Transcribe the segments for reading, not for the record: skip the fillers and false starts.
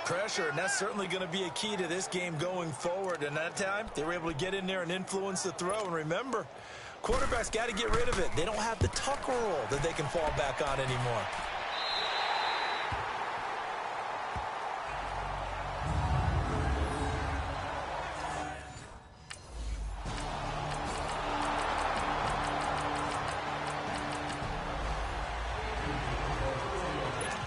Pressure, and that's certainly going to be a key to this game going forward. And that time, they were able to get in there and influence the throw. And remember, quarterbacks got to get rid of it. They don't have the tuck roll that they can fall back on anymore.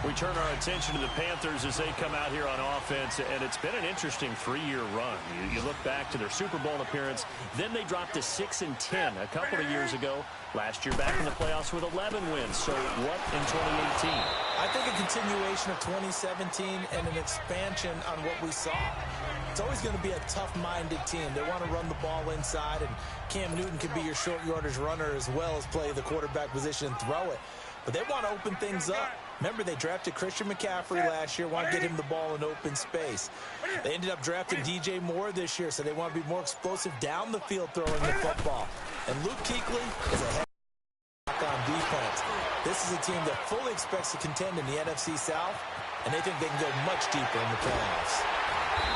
We turn our attention to the Panthers as they come out here on offense, and it's been an interesting three-year run. You look back to their Super Bowl appearance, then they dropped to 6-10 a couple of years ago. Last year back in the playoffs with 11 wins. So what in 2018? I think a continuation of 2017 and an expansion on what we saw. It's always going to be a tough-minded team. They want to run the ball inside, and Cam Newton can be your short yardage runner as well as play the quarterback position and throw it. But they want to open things up. Remember, they drafted Christian McCaffrey last year, want to get him the ball in open space. They ended up drafting DJ Moore this year, so they want to be more explosive down the field throwing the football. And Luke Kuechly is a head on defense. This is a team that fully expects to contend in the NFC South, and they think they can go much deeper in the playoffs.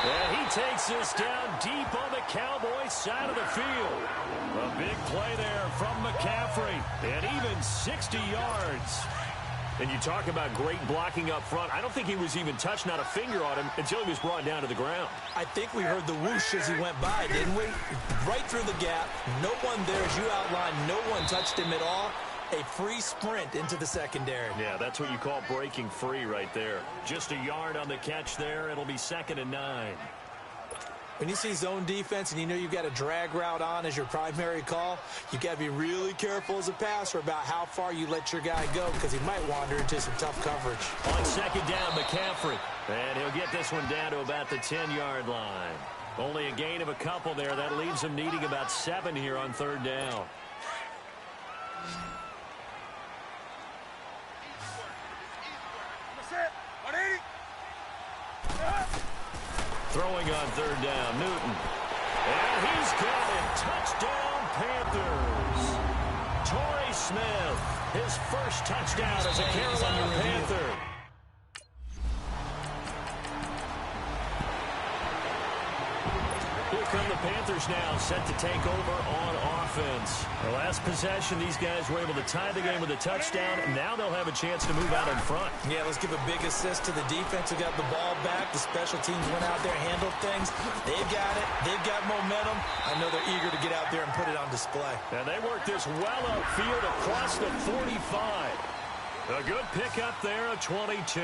And he takes this down deep on the Cowboys side of the field. A big play there from McCaffrey, and even 60 yards. And you talk about great blocking up front. I don't think he was even touched, not a finger on him, until he was brought down to the ground. I think we heard the whoosh as he went by, didn't we? Right through the gap. No one there, as you outlined. No one touched him at all. A free sprint into the secondary. Yeah, that's what you call breaking free right there. Just a yard on the catch there. It'll be 2nd and 9. When you see zone defense and you know you've got a drag route on as your primary call, you got to be really careful as a passer about how far you let your guy go because he might wander into some tough coverage. On 2nd down, McCaffrey. And he'll get this one down to about the 10-yard line. Only a gain of a couple there. That leaves him needing about 7 here on 3rd down. Throwing on 3rd down, Newton. And he's got it. Touchdown, Panthers. Torrey Smith, his first touchdown as a Carolina Panther. Here come the Panthers now, set to take over on offense. The last possession, these guys were able to tie the game with a touchdown, and now they'll have a chance to move out in front. Yeah, let's give a big assist to the defense who got the ball back. The special teams went out there, handled things. They've got it. They've got momentum. I know they're eager to get out there and put it on display. And they worked this well upfield across the 45. A good pickup there, a 22.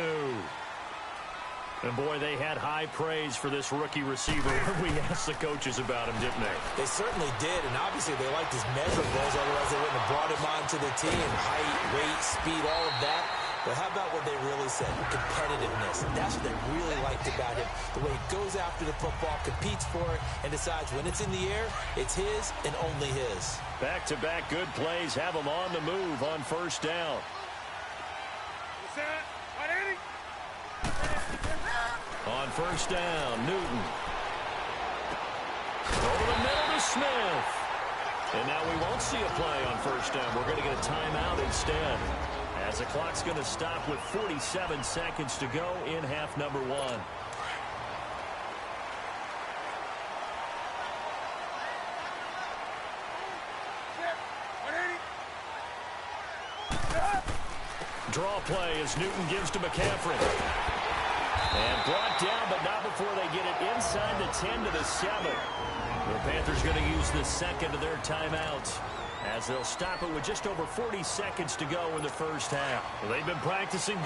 And, boy, they had high praise for this rookie receiver. We asked the coaches about him, didn't they? They certainly did, and obviously they liked his measurables, otherwise they wouldn't have brought him onto the team. Height, weight, speed, all of that. But how about what they really said? Competitiveness. That's what they really liked about him. The way he goes after the football, competes for it, and decides when it's in the air, it's his and only his. Back-to-back good plays have him on the move on 1st down. On 1st down, Newton. Over the middle to Smith. And now we won't see a play on 1st down. We're going to get a timeout instead, as the clock's going to stop with 47 seconds to go in half number 1. Draw play as Newton gives to McCaffrey. And brought down, but not before they get it inside the 10 to the 7. The Panthers going to use the 2nd of their timeouts as they'll stop it with just over 40 seconds to go in the 1st half. Well, they've been practicing.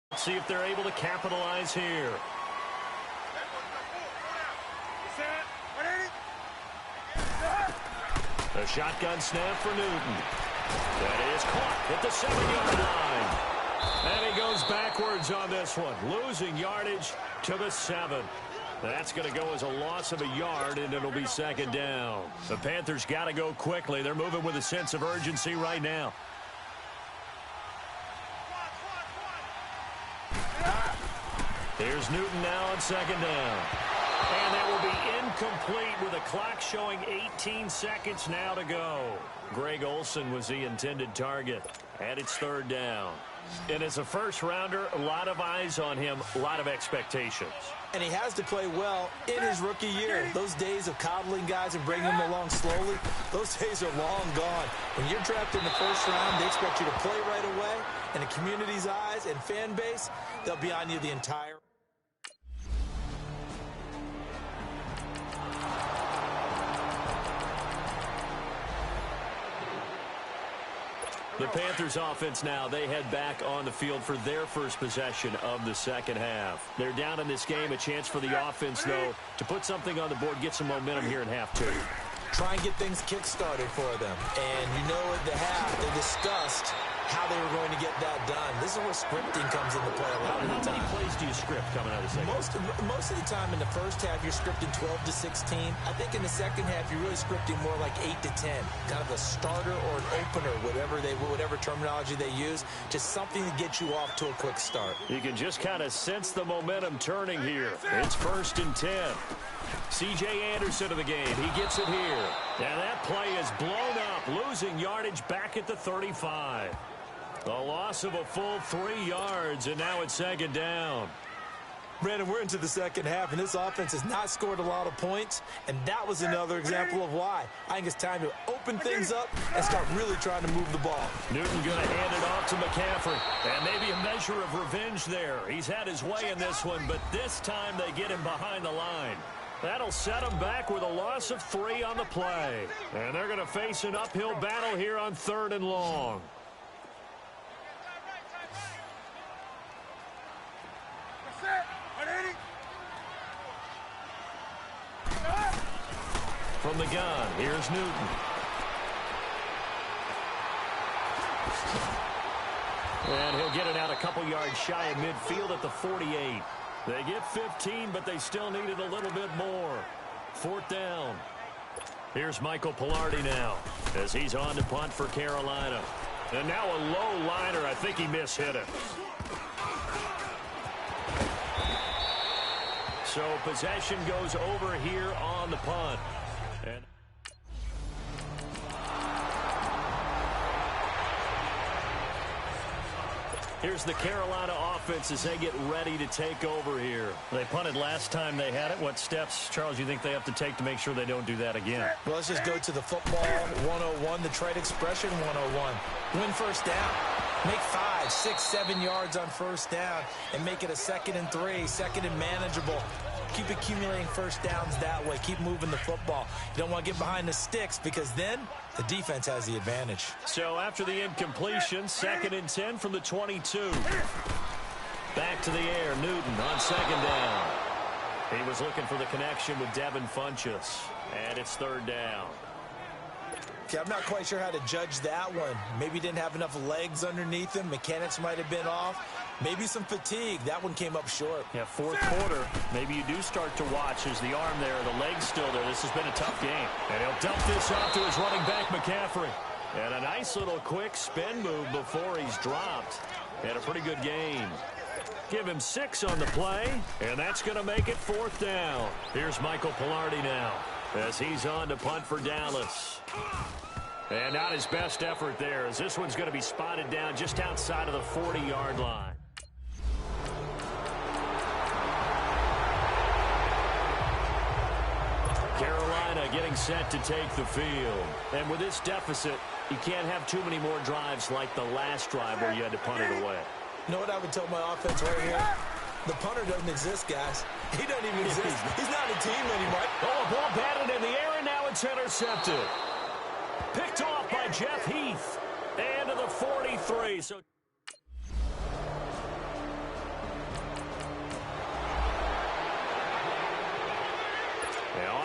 Let's see if they're able to capitalize here. A shotgun snap for Newton. That is caught at the 7-yard line. And he goes backwards on this one, losing yardage to the 7. That's going to go as a loss of a yard, and it'll be 2nd down. The Panthers got to go quickly. They're moving with a sense of urgency right now. Here's Newton now on 2nd down. And that will be incomplete with a clock showing 18 seconds now to go. Greg Olsen was the intended target, and it's third down. And as a first-rounder, a lot of eyes on him, a lot of expectations. And he has to play well in his rookie year. Those days of coddling guys and bringing them along slowly, those days are long gone. When you're drafted in the first round, they expect you to play right away. And the community's eyes and fan base, they'll be on you the entire. The Panthers offense now, they head back on the field for their first possession of the second half. They're down in this game, a chance for the offense, though, to put something on the board, get some momentum here in half two. Try and get things kick-started for them. And you know at the half, they discussed how they were going to get that done. This is where scripting comes into play a lot of the time. How many plays do you script coming out of the second? Most of the time in the first half, you're scripting 12 to 16. I think in the second half, you're really scripting more like 8 to 10. Kind of a starter or an opener, whatever terminology they use. Just something to get you off to a quick start. You can just kind of sense the momentum turning here. It's 1st and 10. C.J. Anderson of the game. He gets it here. And that play is blown up, losing yardage back at the 35. A loss of a full 3 yards, and now it's second down. Brandon, we're into the second half, and this offense has not scored a lot of points, and that was another example of why. I think it's time to open things up and start really trying to move the ball. Newton going to hand it off to McCaffrey, and maybe a measure of revenge there. He's had his way in this one, but this time they get him behind the line. That'll set him back with a loss of 3 on the play. And they're going to face an uphill battle here on 3rd and long. From the gun, here's Newton. And he'll get it out a couple yards shy of midfield at the 48. They get 15, but they still needed a little bit more. 4th down. Here's Michael Pilardi now as he's on to punt for Carolina. And now a low liner. I think he mishit it. So possession goes over here on the punt. And here's the Carolina offense as they get ready to take over here. They punted last time they had it. What steps, Charles, you think they have to take to make sure they don't do that again? Well, let's just go to the football 101, the trade expression 101. Win first down. Make 5, 6, 7 yards on first down and make it a 2nd and 3, 2nd and manageable. Keep accumulating first downs that way. Keep moving the football. You don't want to get behind the sticks because then the defense has the advantage. So after the incompletion, 2nd and 10 from the 22. Back to the air, Newton on 2nd down. He was looking for the connection with Devin Funchess, and it's 3rd down. Okay, I'm not quite sure how to judge that one. Maybe he didn't have enough legs underneath him. Mechanics might have been off. Maybe some fatigue. That one came up short. Yeah, 4th quarter. Maybe you do start to watch as the arm there, the leg's still there. This has been a tough game. And he'll dump this off to his running back, McCaffrey. And a nice little quick spin move before he's dropped. And a pretty good game. Give him 6 on the play, and that's going to make it 4th down. Here's Michael Pilardi now as he's on to punt for Dallas. And not his best effort there, as this one's going to be spotted down just outside of the 40-yard line. Carolina getting set to take the field. And with this deficit, you can't have too many more drives like the last drive where you had to punt it away. You know what I would tell my offense right here? The punter doesn't exist, guys. He doesn't even exist. He's not a team anymore. Oh, a ball batted in the air, and now it's intercepted. Picked off by Jeff Heath. And to the 43. So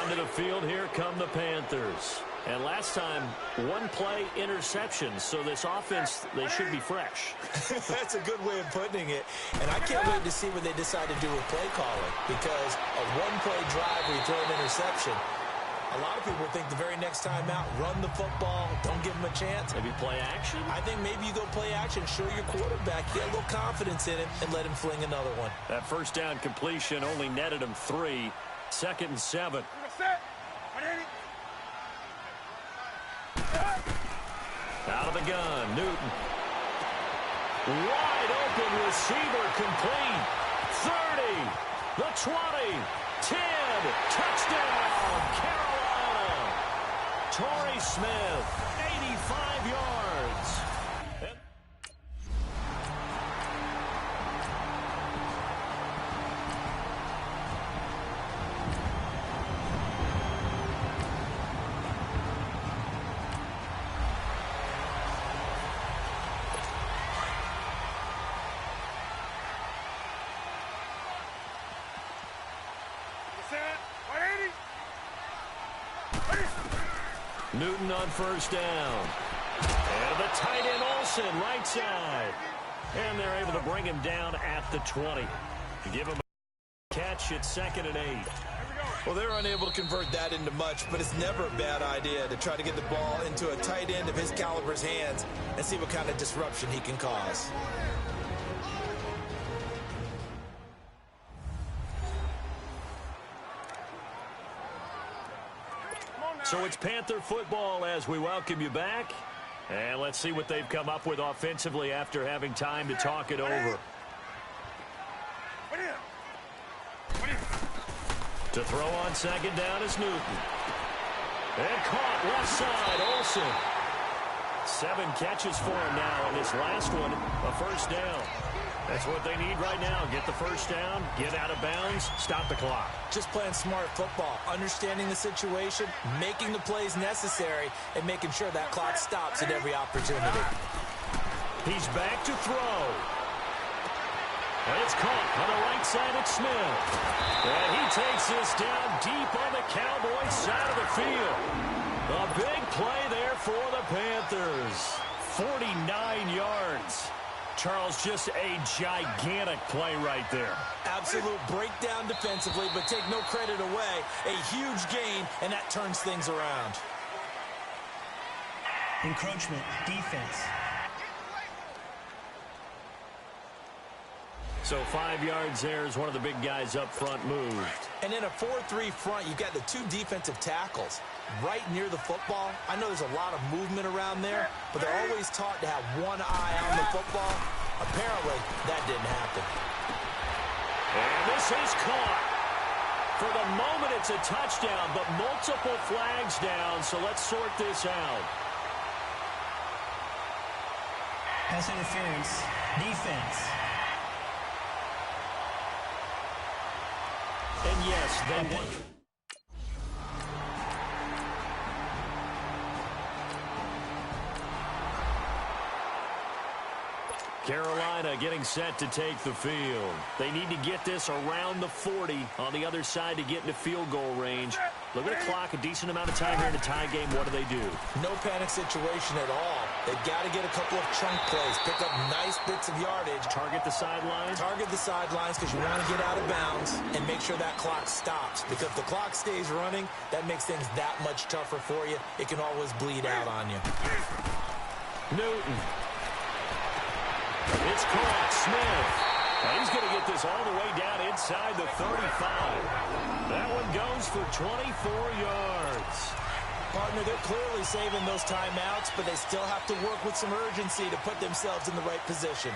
onto the field, here come the Panthers. And last time, 1 play interception, so this offense, they should be fresh. That's a good way of putting it. And I can't wait to see what they decide to do with play calling, because a 1-play drive where you throw an interception, a lot of people think the very next time out, run the football, don't give them a chance. Maybe play action? I think maybe you go play action, show your quarterback, get a little confidence in him, and let him fling another one. That first down completion only netted him 3. 2nd and 7. Out of the gun, Newton. Wide open receiver, complete. 30, the 20, 10, touchdown, Carolina. Torrey Smith, 85 yards. Newton on 1st down. And the tight end Olsen, right side. And they're able to bring him down at the 20. Give him a catch at 2nd and 8. Well, they're unable to convert that into much, but it's never a bad idea to try to get the ball into a tight end of his caliber's hands and see what kind of disruption he can cause. So it's Panther football as we welcome you back. And let's see what they've come up with offensively after having time to talk it over. To throw on 2nd down is Newton. And caught left side, Olsen. 7 catches for him now, and this last one, a 1st down. That's what they need right now. Get the 1st down, get out of bounds, stop the clock. Just playing smart football, understanding the situation, making the plays necessary, and making sure that clock stops at every opportunity. He's back to throw. And it's caught on the right side at Smith. And he takes this down deep on the Cowboys side of the field. A big play there for the Panthers. 49 yards. Charles, just a gigantic play right there. Absolute breakdown defensively, but take no credit away. A huge gain, and that turns things around. Encroachment, defense. So 5 yards there as one of the big guys up front moved. And in a 4-3 front, you've got the 2 defensive tackles right near the football. I know there's a lot of movement around there, but they're always taught to have one eye on the football. Apparently, that didn't happen. And this is caught. For the moment, it's a touchdown, but multiple flags down, so let's sort this out. Pass interference, defense. And yes, they won. Carolina getting set to take the field. They need to get this around the 40 on the other side to get into field goal range. Look at the clock, a decent amount of time here in a tie game. What do? No panic situation at all. They've got to get a couple of chunk plays, pick up nice bits of yardage. Target the sidelines? Target the sidelines because you want to get out of bounds and make sure that clock stops. Because if the clock stays running, that makes things that much tougher for you. It can always bleed out on you. Newton. It's caught. Smith. And he's going to get this all the way down inside the 35. That one goes for 24 yards. Partner, they're clearly saving those timeouts, but they still have to work with some urgency to put themselves in the right position.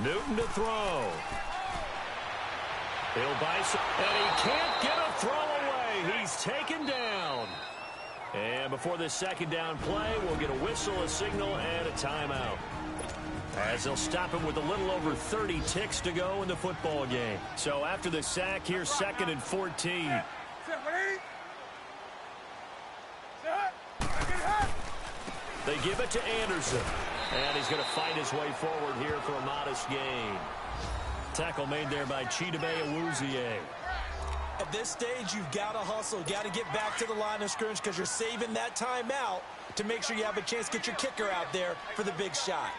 Newton to throw. He'll buy some, and he can't get a throw away. He's taken down. And before this 2nd down play, we'll get a whistle, a signal, and a timeout. As they'll stop him with a little over 30 ticks to go in the football game. So after the sack, here's 2nd and 14. They give it to Anderson. And he's going to fight his way forward here for a modest gain. Tackle made there by Chidobe Awuzie. At this stage, you've got to hustle. Got to get back to the line of scrimmage because you're saving that timeout to make sure you have a chance to get your kicker out there for the big shot.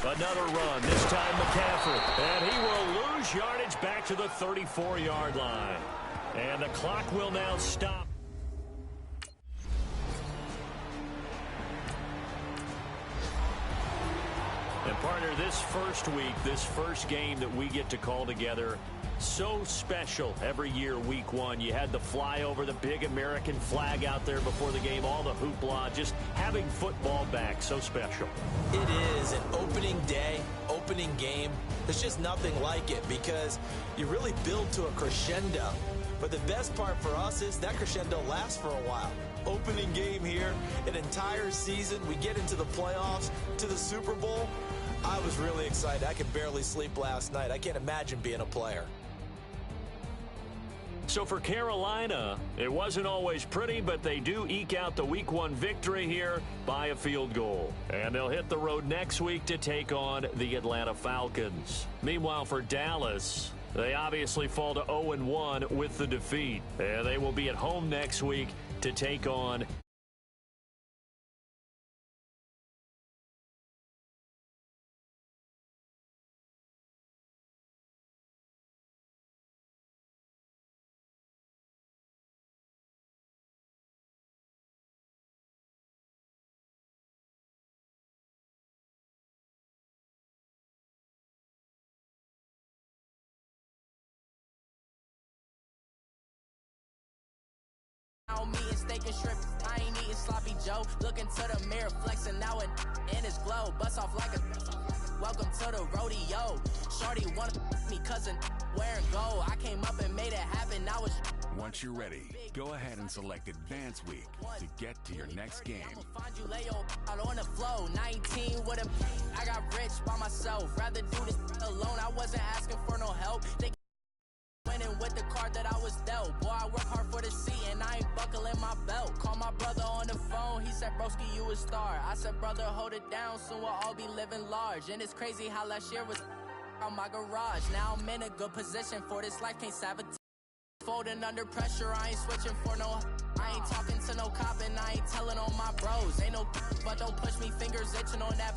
Another run, this time McCaffrey. And he will lose yardage back to the 34-yard line. And the clock will now stop. Carter, this first week, this first game that we get to call together, so special every year, week one. You had the flyover, the big American flag out there before the game, all the hoopla, just having football back, so special. It is an opening day, opening game. There's just nothing like it because you really build to a crescendo. But the best part for us is that crescendo lasts for a while. Opening game here, an entire season. We get into the playoffs, to the Super Bowl. I was really excited. I could barely sleep last night. I can't imagine being a player. So for Carolina, it wasn't always pretty, but they do eke out the week one victory here by a field goal. And they'll hit the road next week to take on the Atlanta Falcons. Meanwhile, for Dallas, they obviously fall to 0-1 with the defeat. And they will be at home next week to take on Me and steak and shrimp, I ain't eating sloppy Joe. Looking to the mirror, flexing now and in his glow. Bust off like a welcome to the rodeo. Shorty wanna me cousin wearing gold. I came up and made it happen. Now it's once you're ready, go ahead and select Advance Week to get to your next game. I'ma find you lay out on the flow. 19 with a I got rich by myself. Rather do this alone. I wasn't asking for no help. They winning with the card that I was dealt. Boy, I work hard for the seat and I ain't buckling my belt. Call my brother on the phone, he said, broski, you a star. I said, brother, hold it down, soon we'll all be living large. And it's crazy how last year was on my garage. Now I'm in a good position for this life, can't sabotage. Folding under pressure, I ain't switching for no. I ain't talking to no cop and I ain't telling on my bros. Ain't no but don't push me, fingers itching on that.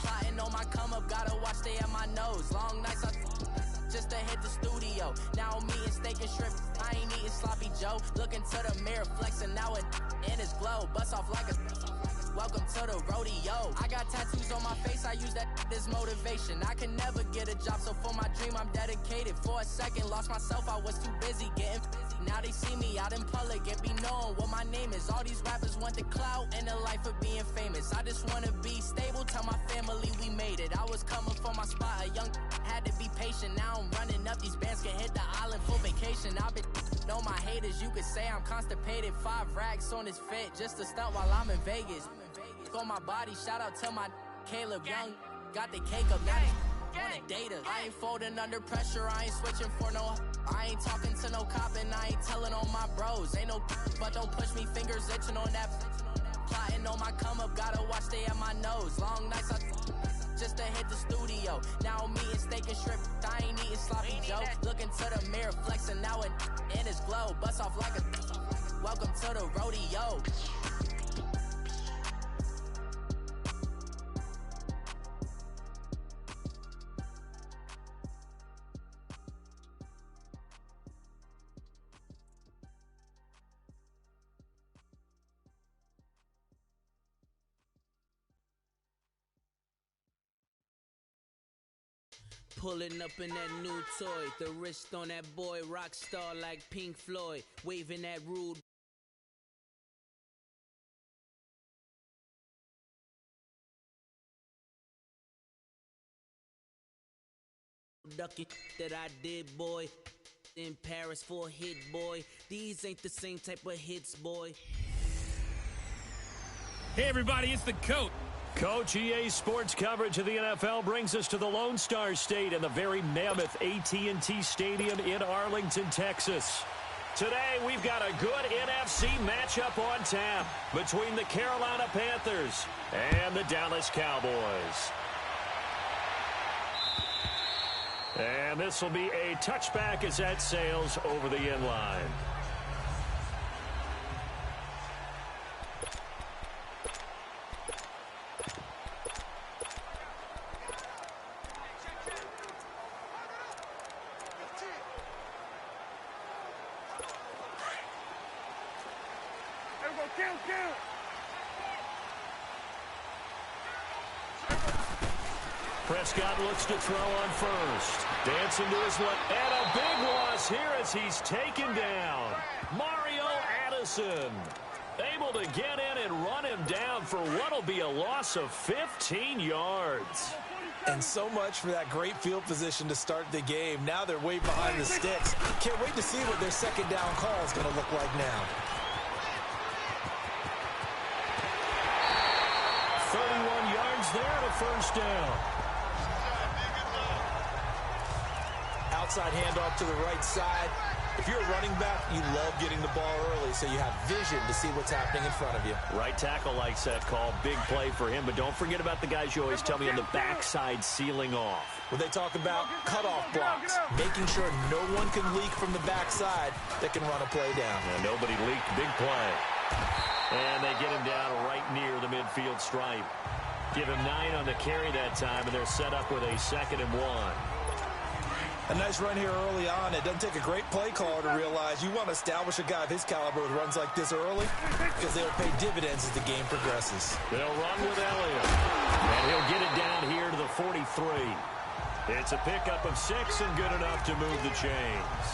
Plotting on my come up, gotta watch stay at my nose. Long nights I just to hit the studio. Now I'm eating steak and shrimp, I ain't eating sloppy Joe. Looking to the mirror, flexing now and in his glow. Bust off like a welcome to the rodeo. I got tattoos on my face, I use that as motivation. I can never get a job, so for my dream I'm dedicated. For a second, lost myself, I was too busy getting busy. Now they see me out in public and be knowing what my name is. All these rappers want the clout and the life of being famous. I just wanna be stable, tell my family we made it. I was coming for my spot, a young had to be patient. Now I'm running up, these bands can hit the island for vacation. I've been know my haters, you could say I'm constipated. 5 racks on his fit, just to stunt while I'm in Vegas. On my body, shout out to my Caleb Young. Got the cake up, now on a data. I ain't folding under pressure, I ain't switching for no. I ain't talking to no cop and I ain't telling on my bros. Ain't no but don't push me, fingers itching on that. Plotting on my come up, gotta watch stay at my nose. Long nights I just to hit the studio. Now I'm eating steak and shrimp, I ain't eating sloppy Joe. Looking to the mirror, flexing now and in his glow. Bust off like a welcome to the rodeo. Pulling up in that new toy, the wrist on that boy, rock star like Pink Floyd, waving that rude ducky that I did, boy. In Paris for a hit, boy. These ain't the same type of hits, boy. Hey everybody, it's the Coach. Coach, EA Sports coverage of the NFL brings us to the Lone Star State and the very mammoth AT&T Stadium in Arlington, Texas. Today, we've got a good NFC matchup on tap between the Carolina Panthers and the Dallas Cowboys. And this will be a touchback as that sails over the end line. Prescott looks to throw on first. Dancing to his left. And a big loss here as he's taken down. Mario Addison able to get in and run him down for what will be a loss of 15 yards. And so much for that great field position to start the game. Now they're way behind the sticks. Can't wait to see what their second down call is going to look like now. 31 yards there to first down. Outside handoff to the right side. If you're a running back, you love getting the ball early so you have vision to see what's happening in front of you. Right tackle likes that call. Big play for him, but don't forget about the guys you always tell me on the backside sealing off. When they talk about cutoff blocks, making sure no one can leak from the backside that can run a play down. And nobody leaked. Big play. And they get him down right near the midfield stripe. Give him 9 on the carry that time, and they're set up with a 2nd and 1. A nice run here early on. It doesn't take a great play caller to realize you want to establish a guy of his caliber with runs like this early because they'll pay dividends as the game progresses. They'll run with Elliott. And he'll get it down here to the 43. It's a pickup of 6 and good enough to move the chains.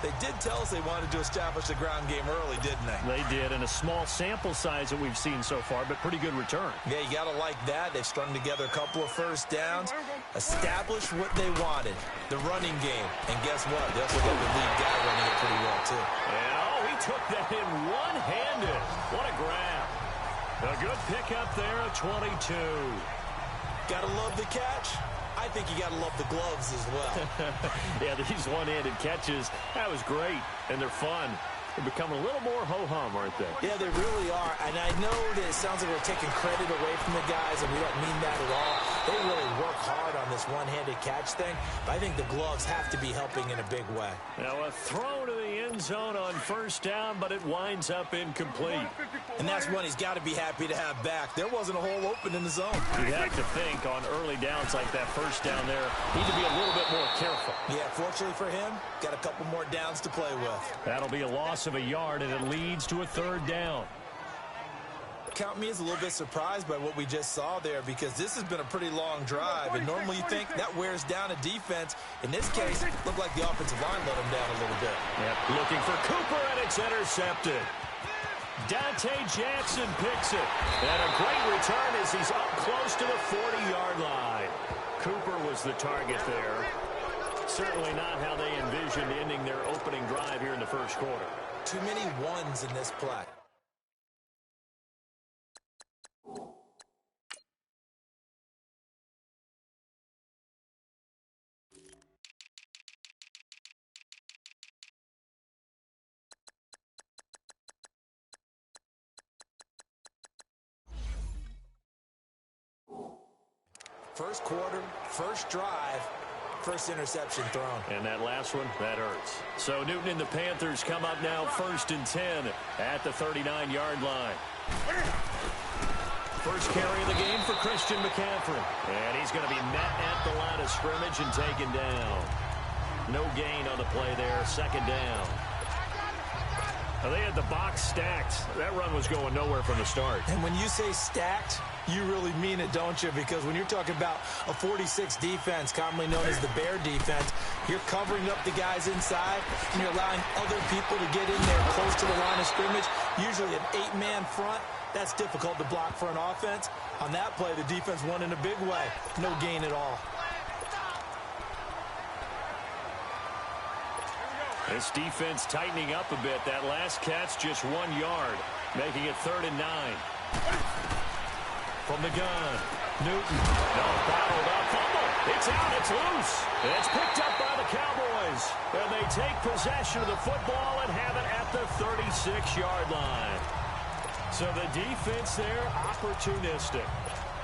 They did tell us they wanted to establish the ground game early, didn't they? They did, and a small sample size that we've seen so far, but pretty good return. Yeah, you got to like that. They've strung together a couple of first downs, established what they wanted, the running game. And guess what? They also got the lead guy running it pretty well, too. And, oh, he took that in one-handed. What a grab. A good pickup there at 22. Got to love the catch. I think you got to love the gloves as well. Yeah, these one-handed catches, that was great, and they're fun. They're becoming a little more ho-hum, aren't they? Yeah, they really are. And I know that it sounds like we're taking credit away from the guys, and we don't mean that at all. They really work hard on this one-handed catch thing, but I think the gloves have to be helping in a big way. Now a throw to the end zone on first down, but it winds up incomplete. And that's one he's got to be happy to have back. There wasn't a hole open in the zone. You have to think on early downs like that first down there, need to be a little bit more careful. Yeah, fortunately for him, got a couple more downs to play with. That'll be a loss of a yard, and it leads to a 3rd down. Count me as a little bit surprised by what we just saw there because this has been a pretty long drive, and normally you think that wears down a defense. In this case, it looked like the offensive line let him down a little bit. Yep. Looking for Cooper, and it's intercepted. Dante Jackson picks it. And a great return as he's up close to the 40-yard line. Cooper was the target there. Certainly not how they envisioned ending their opening drive here in the first quarter. Too many ones in this play. First quarter, first drive, first interception thrown. And that last one, that hurts. So Newton and the Panthers come up now 1st and 10 at the 39-yard line. First carry of the game for Christian McCaffrey. And he's going to be met at the line of scrimmage and taken down. No gain on the play there, 2nd down. Now they had the box stacked. That run was going nowhere from the start. And when you say stacked, you really mean it, don't you? Because when you're talking about a 46 defense, commonly known as the Bear defense, you're covering up the guys inside, and you're allowing other people to get in there close to the line of scrimmage, usually an 8-man front. That's difficult to block for an offense. On that play, the defense won in a big way. No gain at all. This defense tightening up a bit. That last catch just 1 yard, making it 3rd and 9. From the gun, Newton. No, bottled up, fumble. It's out, it's loose. And it's picked up by the Cowboys. And they take possession of the football and have it at the 36-yard line. So the defense there, opportunistic.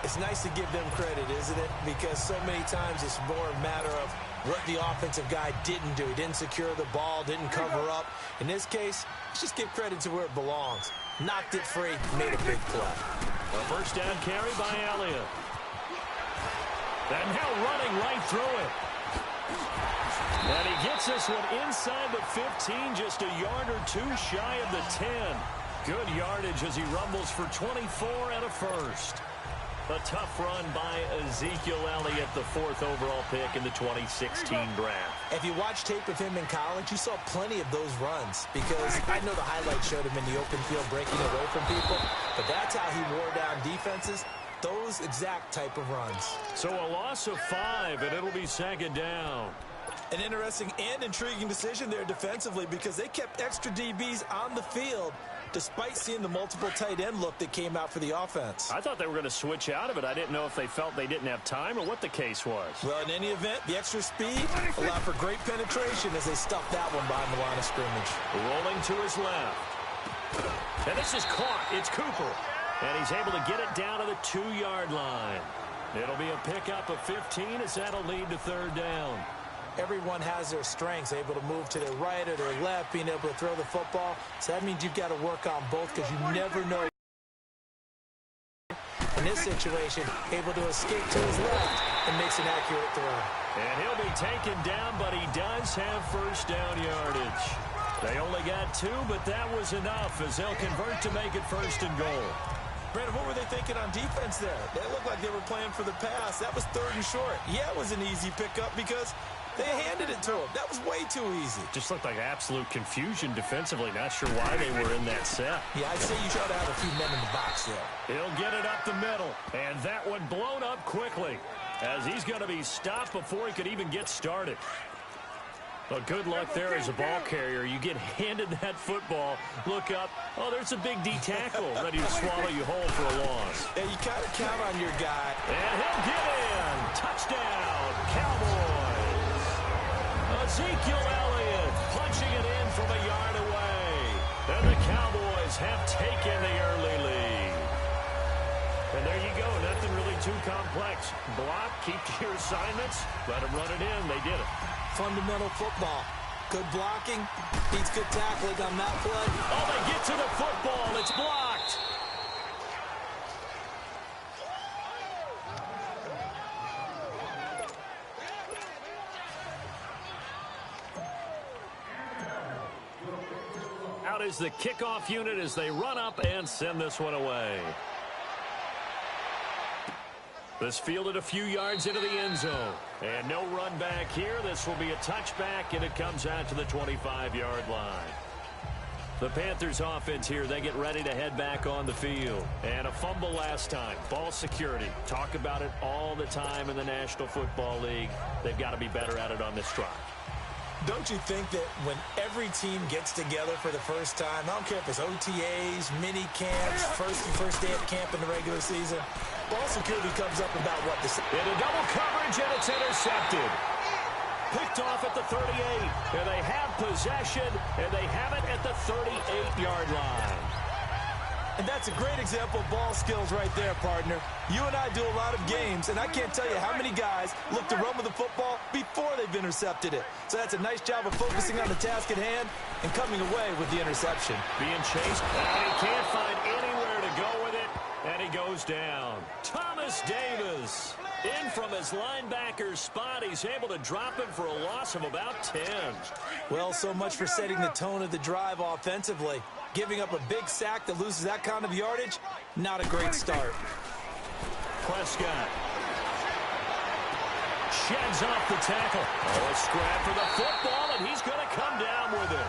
It's nice to give them credit, isn't it? Because so many times it's more a matter of what the offensive guy didn't do. He didn't secure the ball, didn't cover up. In this case, let's just give credit to where it belongs. Knocked it free, made a big play. A first down carry by Elliott. And now running right through it. And he gets this one inside the 15, just a yard or two shy of the 10. Good yardage as he rumbles for 24 and a first. A tough run by Ezekiel Elliott, the 4th overall pick in the 2016 draft. If you watch tape of him in college, you saw plenty of those runs because I know the highlights showed him in the open field breaking away from people, but that's how he wore down defenses, those exact type of runs. So a loss of 5, and it'll be 2nd down. An interesting and intriguing decision there defensively because they kept extra DBs on the field despite seeing the multiple tight end look that came out for the offense. I thought they were going to switch out of it. I didn't know if they felt they didn't have time or what the case was. Well, in any event, the extra speed allowed for great penetration as they stuffed that one behind the line of scrimmage. Rolling to his left. And this is caught. It's Cooper. And he's able to get it down to the 2-yard line. It'll be a pickup of 15 as that'll lead to 3rd down. Everyone has their strengths, able to move to their right or their left, being able to throw the football. So that means you've got to work on both because you never know. In this situation, able to escape to his left and makes an accurate throw. And he'll be taken down, but he does have 1st down yardage. They only got 2, but that was enough as they'll convert to make it 1st and goal. Brandon, what were they thinking on defense there? They looked like they were playing for the pass. That was 3rd and short. Yeah, it was an easy pickup because they handed it to him. That was way too easy. Just looked like absolute confusion defensively. Not sure why they were in that set. Yeah, I'd say you try to have a few men in the box there. He'll get it up the middle. And that one blown up quickly as he's going to be stopped before he could even get started. Well, good luck there as a ball carrier. You get handed that football, look up, oh, there's a big D tackle ready to swallow you whole for a loss. Yeah, you kind of count on your guy. And he'll get in. Touchdown, Cowboys. Ezekiel Elliott punching it in from a yard away. And the Cowboys have taken the early lead. And there you go, nothing really too complex. Block, keep to your assignments, let them run it in. They did it. Fundamental football. Good blocking, beats good tackling on that play. Oh, they get to the football. It's blocked. Out is the kickoff unit as they run up and send this one away. This fielded a few yards into the end zone. And no run back here. This will be a touchback, and it comes out to the 25-yard line. The Panthers offense here, they get ready to head back on the field. And a fumble last time. Ball security. Talk about it all the time in the National Football League. They've got to be better at it on this drive. Don't you think that when every team gets together for the first time, I don't care if it's OTAs, mini camps, first day of camp in the regular season, ball security comes up about what the... Into double coverage, and it's intercepted. Picked off at the 38. And they have possession, and they have it at the 38-yard line. And that's a great example of ball skills right there, partner. You and I do a lot of games, and I can't tell you how many guys look to run with the football before they've intercepted it. So that's a nice job of focusing on the task at hand and coming away with the interception. Being chased, and he can't find anywhere to go with it, and he goes down. Thomas Davis in from his linebacker spot. He's able to drop him for a loss of about 10. Well, so much for setting the tone of the drive offensively. Giving up a big sack that loses that kind of yardage, not a great start. Prescott sheds off the tackle. Oh, a scrap for the football, and he's going to come down with it.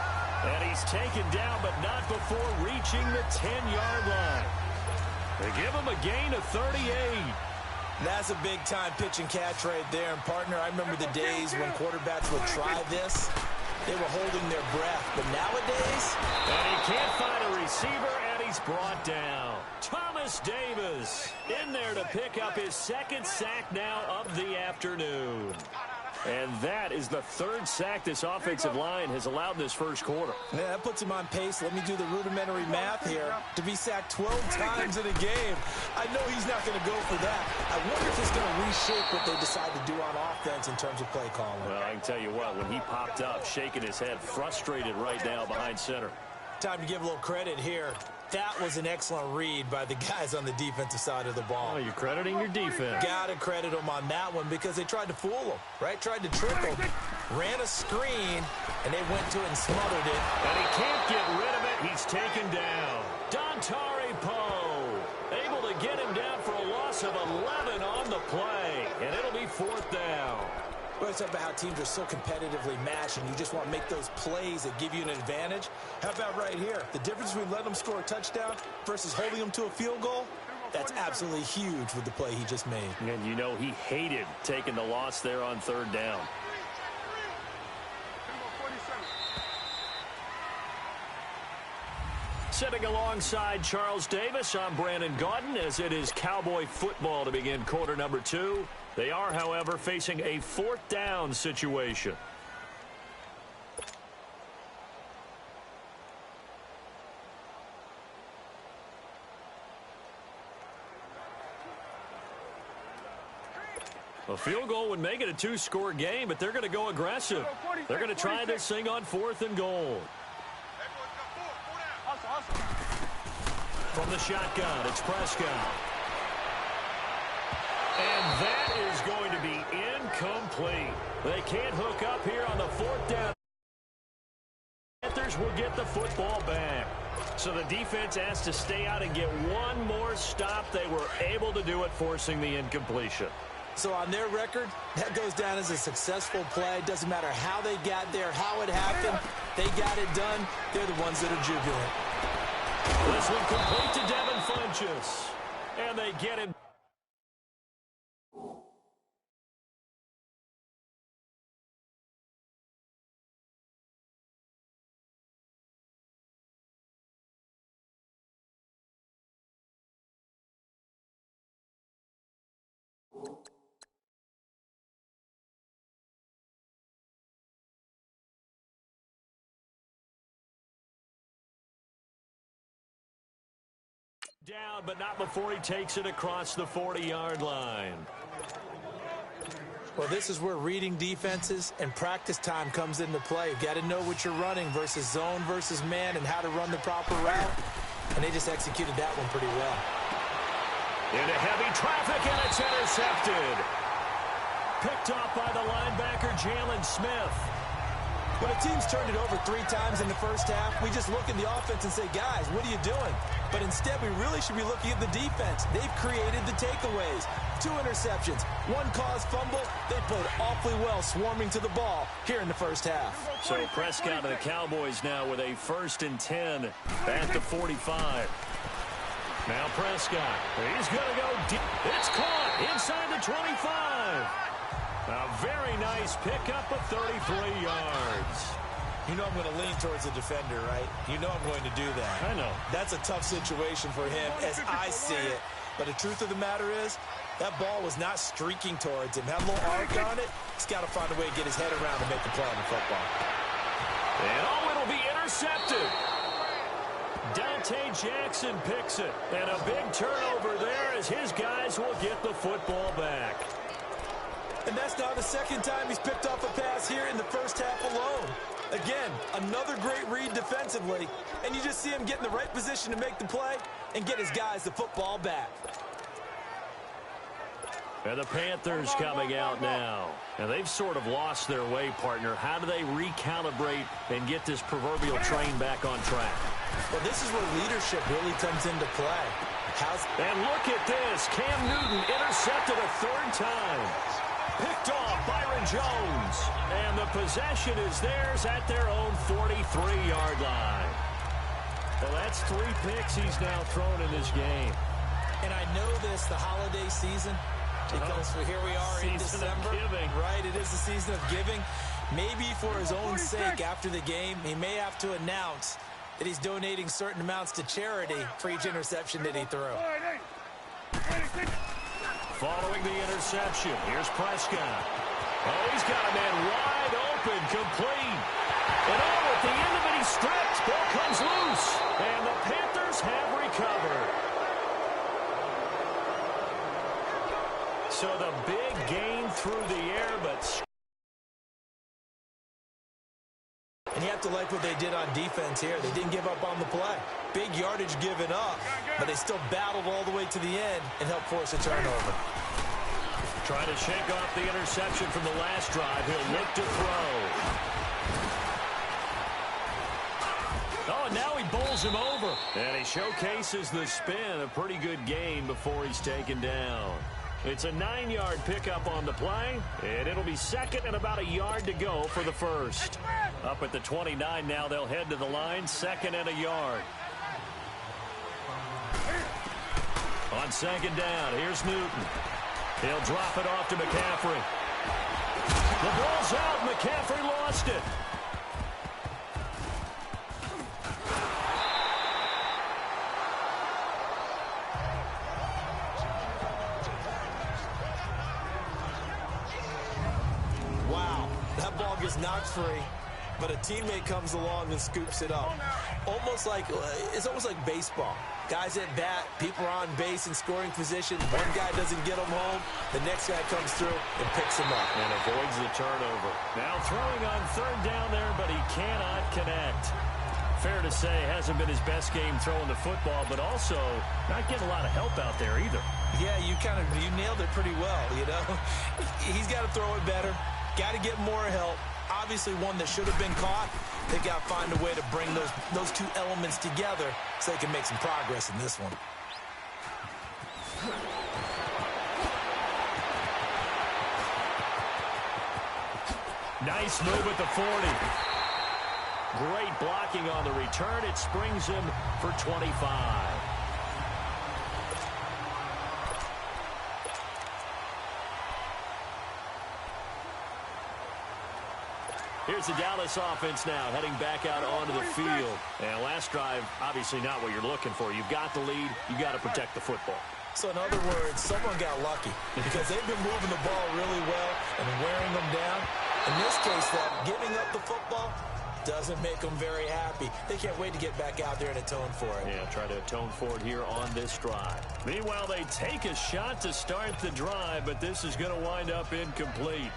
And he's taken down, but not before reaching the 10-yard line. They give him a gain of 38. That's a big-time pitch and catch right there. And, partner, I remember the days when quarterbacks would try this. They were holding their breath. But nowadays... And he can't find a receiver, and he's brought down. Thomas Davis in there to pick up his 2nd sack now of the afternoon. And that is the 3rd sack this offensive line has allowed this first quarter. Yeah, that puts him on pace. Let me do the rudimentary math here. To be sacked 12 times in a game, I know he's not going to go for that. I wonder if it's going to reshape what they decide to do on offense in terms of play calling. Well, I can tell you what, when he popped up, shaking his head, frustrated right now behind center. Time to give a little credit here. That was an excellent read by the guys on the defensive side of the ball. Oh, you're crediting your defense. Got to credit them on that one because they tried to fool him, right? Tried to trick him. Ran a screen, and they went to it and smothered it. And he can't get rid of it. He's taken down. Dontari Poe able to get him down for a loss of 11 on the play, and it'll be 4th down. Well, it's about how teams are so competitively matched, and you just want to make those plays that give you an advantage. How about right here? The difference between letting them score a touchdown versus holding them to a field goal, that's absolutely huge with the play he just made. And you know he hated taking the loss there on 3rd down. Sitting alongside Charles Davis, I'm Brandon Gaudin, as it is Cowboy football to begin quarter number 2. They are, however, facing a 4th down situation. A field goal would make it a 2-score game, but they're going to go aggressive. They're going to try this thing on 4th and goal. From the shotgun, it's Prescott. And that is going to be incomplete. They can't hook up here on the 4th down. Panthers will get the football back. So the defense has to stay out and get one more stop. They were able to do it, forcing the incompletion. So on their record, that goes down as a successful play. Doesn't matter how they got there, how it happened. They got it done. They're the ones that are jubilant. This one complete to Devin Funchess. And they get him. Down, but not before he takes it across the 40-yard line. Well, this is where reading defenses and practice time comes into play. You've got to know what you're running versus zone versus man and how to run the proper route. And they just executed that one pretty well. Into heavy traffic, and it's intercepted. Picked off by the linebacker, Jalen Smith. When a team's turned it over 3 times in the first half, we just look at the offense and say, guys, what are you doing? But instead, we really should be looking at the defense. They've created the takeaways. 2 interceptions, 1 caused fumble. They played awfully well swarming to the ball here in the first half. So Prescott and the Cowboys now with a 1st and 10 at the 45. Now Prescott, he's going to go deep. It's caught inside the 25. A very nice pickup of 33 yards. You know I'm going to lean towards the defender, right? You know I'm going to do that. I know. That's a tough situation for him as I see it. But the truth of the matter is, that ball was not streaking towards him. Had a little arc on it. He's got to find a way to get his head around and make the play on the football. And it'll be intercepted. Dante Jackson picks it. And a big turnover there as his guys will get the football back. And that's not the second time he's picked off a pass here in the first half alone. Again, another great read defensively, and you just see him get in the right position to make the play and get his guys the football back. And the Panthers coming out now. And they've sort of lost their way, partner. How do they recalibrate and get this proverbial train back on track? Well, this is where leadership really comes into play. And look at this. Cam Newton intercepted a 3rd time. Picked off Byron Jones. And the possession is theirs at their own 43-yard line. Well, that's 3 picks he's now thrown in this game. And I know this, the holiday season, because here we are in December. Right, it is the season of giving. Maybe for his own sake after the game, he may have to announce that he's donating certain amounts to charity for each interception that he threw. Following the interception, here's Prescott. Oh, he's got a man wide open, complete. And at the end of it, he's stripped. Ball comes loose. And the Panthers have recovered. So the big gain through the air, but... And you have to like what they did on defense here. They didn't give up on the play. Big yardage given up, but they still battled all the way to the end and helped force a turnover. Trying to shake off the interception from the last drive. He'll look to throw. Oh, and now he bowls him over. And he showcases the spin. A pretty good gain before he's taken down. It's a 9-yard pickup on the play, and it'll be second and about a yard to go for the first. Up at the 29 now, they'll head to the line, second and a yard. On second down, here's Newton. He'll drop it off to McCaffrey. The ball's out. McCaffrey lost it. Wow, that ball gets knocked free, but a teammate comes along and scoops it up. It's almost like baseball. Guys at bat, people are on base in scoring position. One guy doesn't get him home. The next guy comes through and picks him up. And avoids the turnover. Now throwing on third down there, but he cannot connect. Fair to say, hasn't been his best game throwing the football, but also not getting a lot of help out there either. Yeah, you nailed it pretty well, you know. He's got to throw it better. Got to get more help. Obviously one that should have been caught. They got to find a way to bring those two elements together so they can make some progress in this one. Nice move at the 40. Great blocking on the return. It springs him for 25. Here's the Dallas offense now, heading back out onto the field. And last drive, obviously not what you're looking for. You've got the lead. You've got to protect the football. So in other words, someone got lucky because they've been moving the ball really well and wearing them down. In this case, that giving up the football doesn't make them very happy. They can't wait to get back out there and atone for it. Yeah, try to atone for it here on this drive. Meanwhile, they take a shot to start the drive, but this is going to wind up incomplete.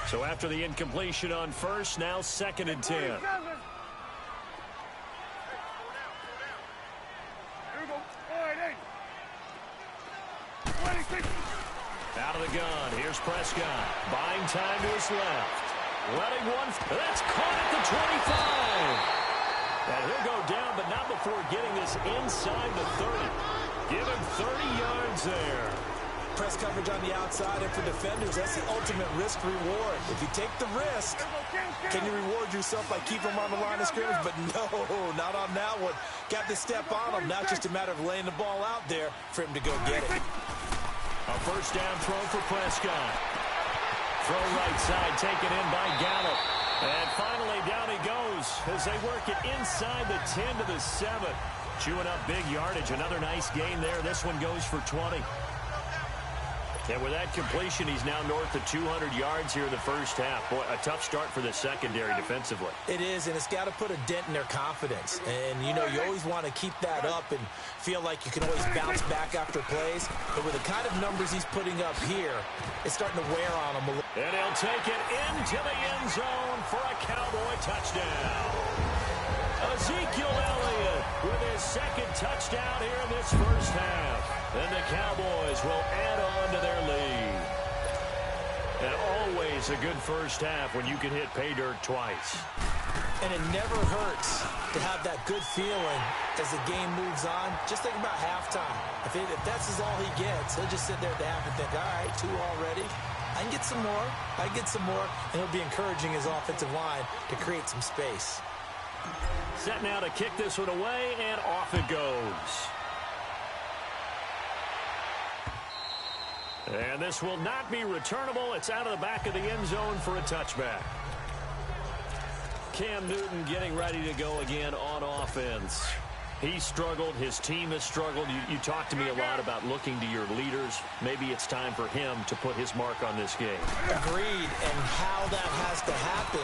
So after the incompletion on first, now second and 10. Out of the gun, here's Prescott. Buying time to his left. Letting one, that's caught at the 25. And he'll go down, but not before getting this inside the 30. Give him 30 yards there. Press coverage on the outside, and for defenders, that's the ultimate risk-reward. If you take the risk, can you reward yourself by keeping them on the line of scrimmage? But no, not on that one. Got to step on them. Now it's just a matter of laying the ball out there for him to go get it. A first down throw for Prescott. Throw right side, taken in by Gallup. And finally, down he goes as they work it inside the 10 to the 7. Chewing up big yardage. Another nice gain there. This one goes for 20. And with that completion, he's now north of 200 yards here in the first half. Boy, a tough start for the secondary defensively. It is, and it's got to put a dent in their confidence. And, you know, you always want to keep that up and feel like you can always bounce back after plays. But with the kind of numbers he's putting up here, it's starting to wear on him a little. And he'll take it into the end zone for a Cowboy touchdown. Ezekiel Elliott with his second touchdown here in this first half. And the Cowboys will add on to their lead. And always a good first half when you can hit pay dirt twice. And it never hurts to have that good feeling as the game moves on. Just think about halftime. If that's all he gets, he'll just sit there at the half and think, all right, 2 already. I can get some more. I can get some more. And he'll be encouraging his offensive line to create some space. Set now to kick this one away, and off it goes. And this will not be returnable. It's out of the back of the end zone for a touchback. Cam Newton getting ready to go again on offense. He struggled. His team has struggled. You talked to me a lot about looking to your leaders. Maybe it's time for him to put his mark on this game. Agreed. And how that has to happen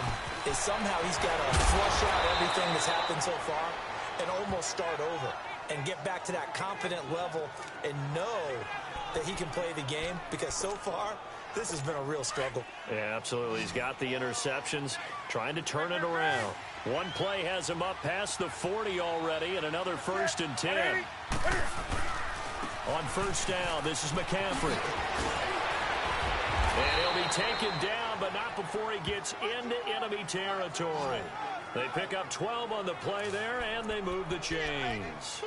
is somehow he's got to flush out everything that's happened so far and almost start over and get back to that confident level and know that he can play the game, because so far this has been a real struggle. Yeah, absolutely. He's got the interceptions, trying to turn it around. One play has him up past the 40 already, and another 1st and 10. On first down, this is McCaffrey. And he'll be taken down, but not before he gets into enemy territory. They pick up 12 on the play there, and they move the chains.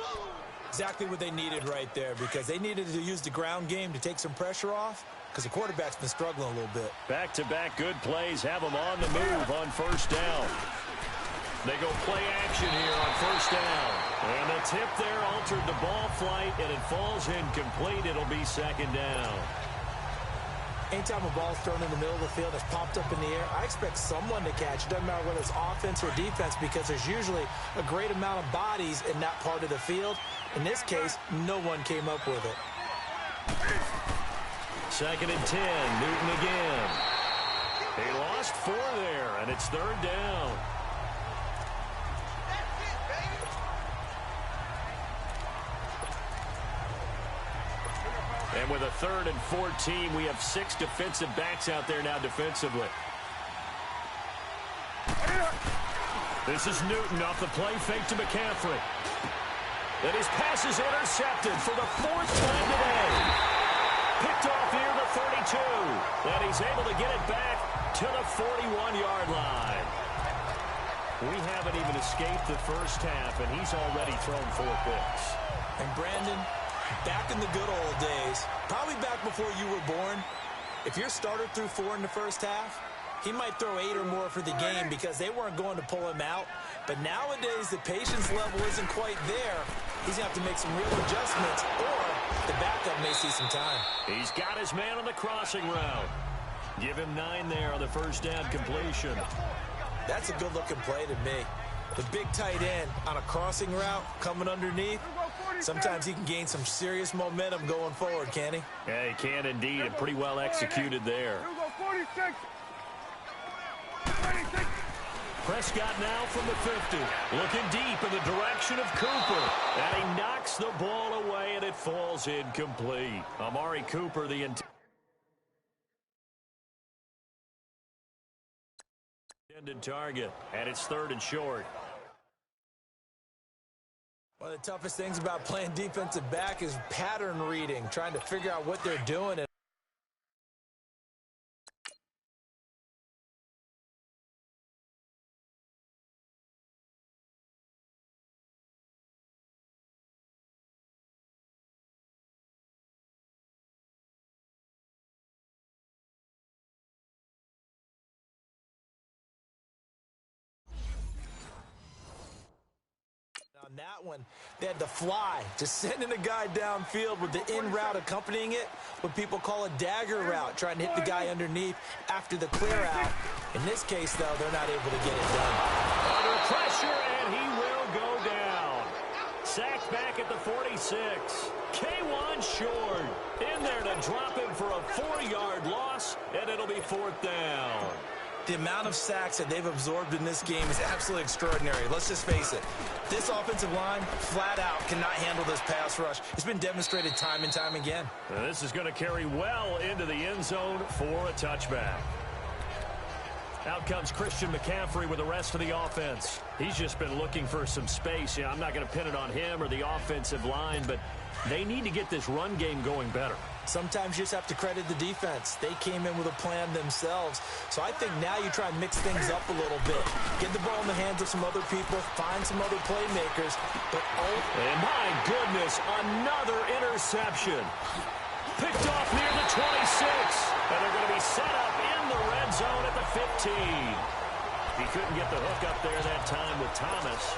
Exactly what they needed right there, because they needed to use the ground game to take some pressure off, because the quarterback's been struggling a little bit. Back-to-back good plays have them on the move on first down. They go play action here on first down. And the tip there altered the ball flight, and it falls incomplete. It'll be second down. Anytime a ball's thrown in the middle of the field, it's popped up in the air, I expect someone to catch. It doesn't matter whether it's offense or defense, because there's usually a great amount of bodies in that part of the field. In this case, no one came up with it. Second and 10, Newton again. He lost 4 there, and it's third down. And with a 3rd and 14, we have 6 defensive backs out there now defensively. This is Newton off the play fake to McCaffrey. And his pass is intercepted for the 4th time today. Picked off near the 32. And he's able to get it back to the 41-yard line. We haven't even escaped the first half, and he's already thrown 4 picks. And Brandon, back in the good old days, probably back before you were born, if your starter threw 4 in the first half, he might throw 8 or more for the game because they weren't going to pull him out. But nowadays, the patience level isn't quite there. He's going to have to make some real adjustments, or the backup may see some time. He's got his man on the crossing route. Give him 9 there on the first down completion. That's a good-looking play to me. The big tight end on a crossing route coming underneath. Sometimes he can gain some serious momentum going forward, can he? Yeah, he can indeed, and pretty well executed there. Prescott now from the 50, looking deep in the direction of Cooper, and he knocks the ball away, and it falls incomplete. Amari Cooper, the intended target, and it's 3rd and short. One of the toughest things about playing defensive back is pattern reading, trying to figure out what they're doing. On that one, they had to fly, just sending a guy downfield with the in route accompanying it, what people call a dagger route, trying to hit the guy underneath after the clear out. In this case, though, they're not able to get it done. Under pressure, and he will go down. Sacked back at the 46. K1 short. In there to drop him for a 4-yard loss, and it'll be 4th down. The amount of sacks that they've absorbed in this game is absolutely extraordinary. Let's just face it. This offensive line, flat out, cannot handle this pass rush. It's been demonstrated time and time again. This is going to carry well into the end zone for a touchback. Out comes Christian McCaffrey with the rest of the offense. He's just been looking for some space. Yeah, I'm not going to pin it on him or the offensive line, but they need to get this run game going better. Sometimes you just have to credit the defense. They came in with a plan themselves. So I think now you try and mix things up a little bit. Get the ball in the hands of some other people, find some other playmakers. And my goodness, another interception. Picked off near the 26. And they're going to be set up in the red zone at the 15. He couldn't get the hook up there that time with Thomas.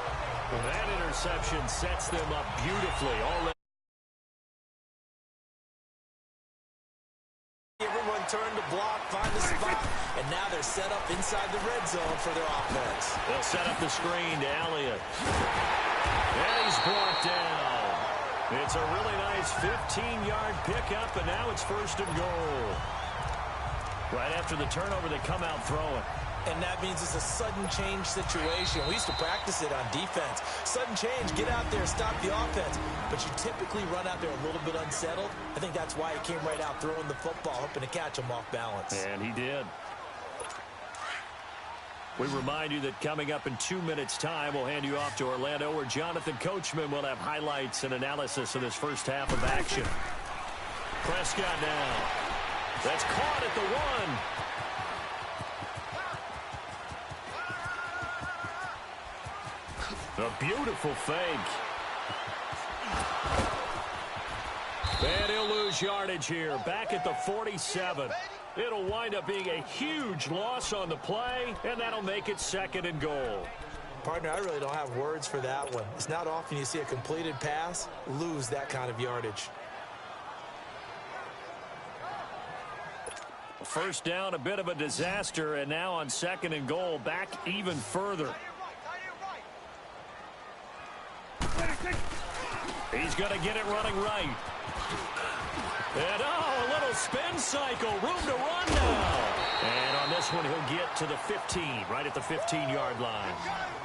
That interception sets them up beautifully already. Everyone turned to block, find a spot, and now they're set up inside the red zone for their offense. They'll set up the screen to Elliott. And he's brought down. It's a really nice 15-yard pickup, and now it's 1st and goal. Right after the turnover, they come out throwing. And that means it's a sudden change situation. We used to practice it on defense. Sudden change, get out there, stop the offense. But you typically run out there a little bit unsettled. I think that's why he came right out throwing the football, hoping to catch him off balance. And he did. We remind you that coming up in 2 minutes' time, we'll hand you off to Orlando, where Jonathan Coachman will have highlights and analysis of this first half of action. Prescott now. That's caught at the 1. A beautiful fake. And he'll lose yardage here. Back at the 47. It'll wind up being a huge loss on the play, and that'll make it 2nd and goal. Partner, I really don't have words for that one. It's not often you see a completed pass lose that kind of yardage. First down, a bit of a disaster, and now on 2nd and goal, back even further. He's going to get it running right. And, a little spin cycle. Room to run now. And on this one, he'll get to the 15, right at the 15-yard line.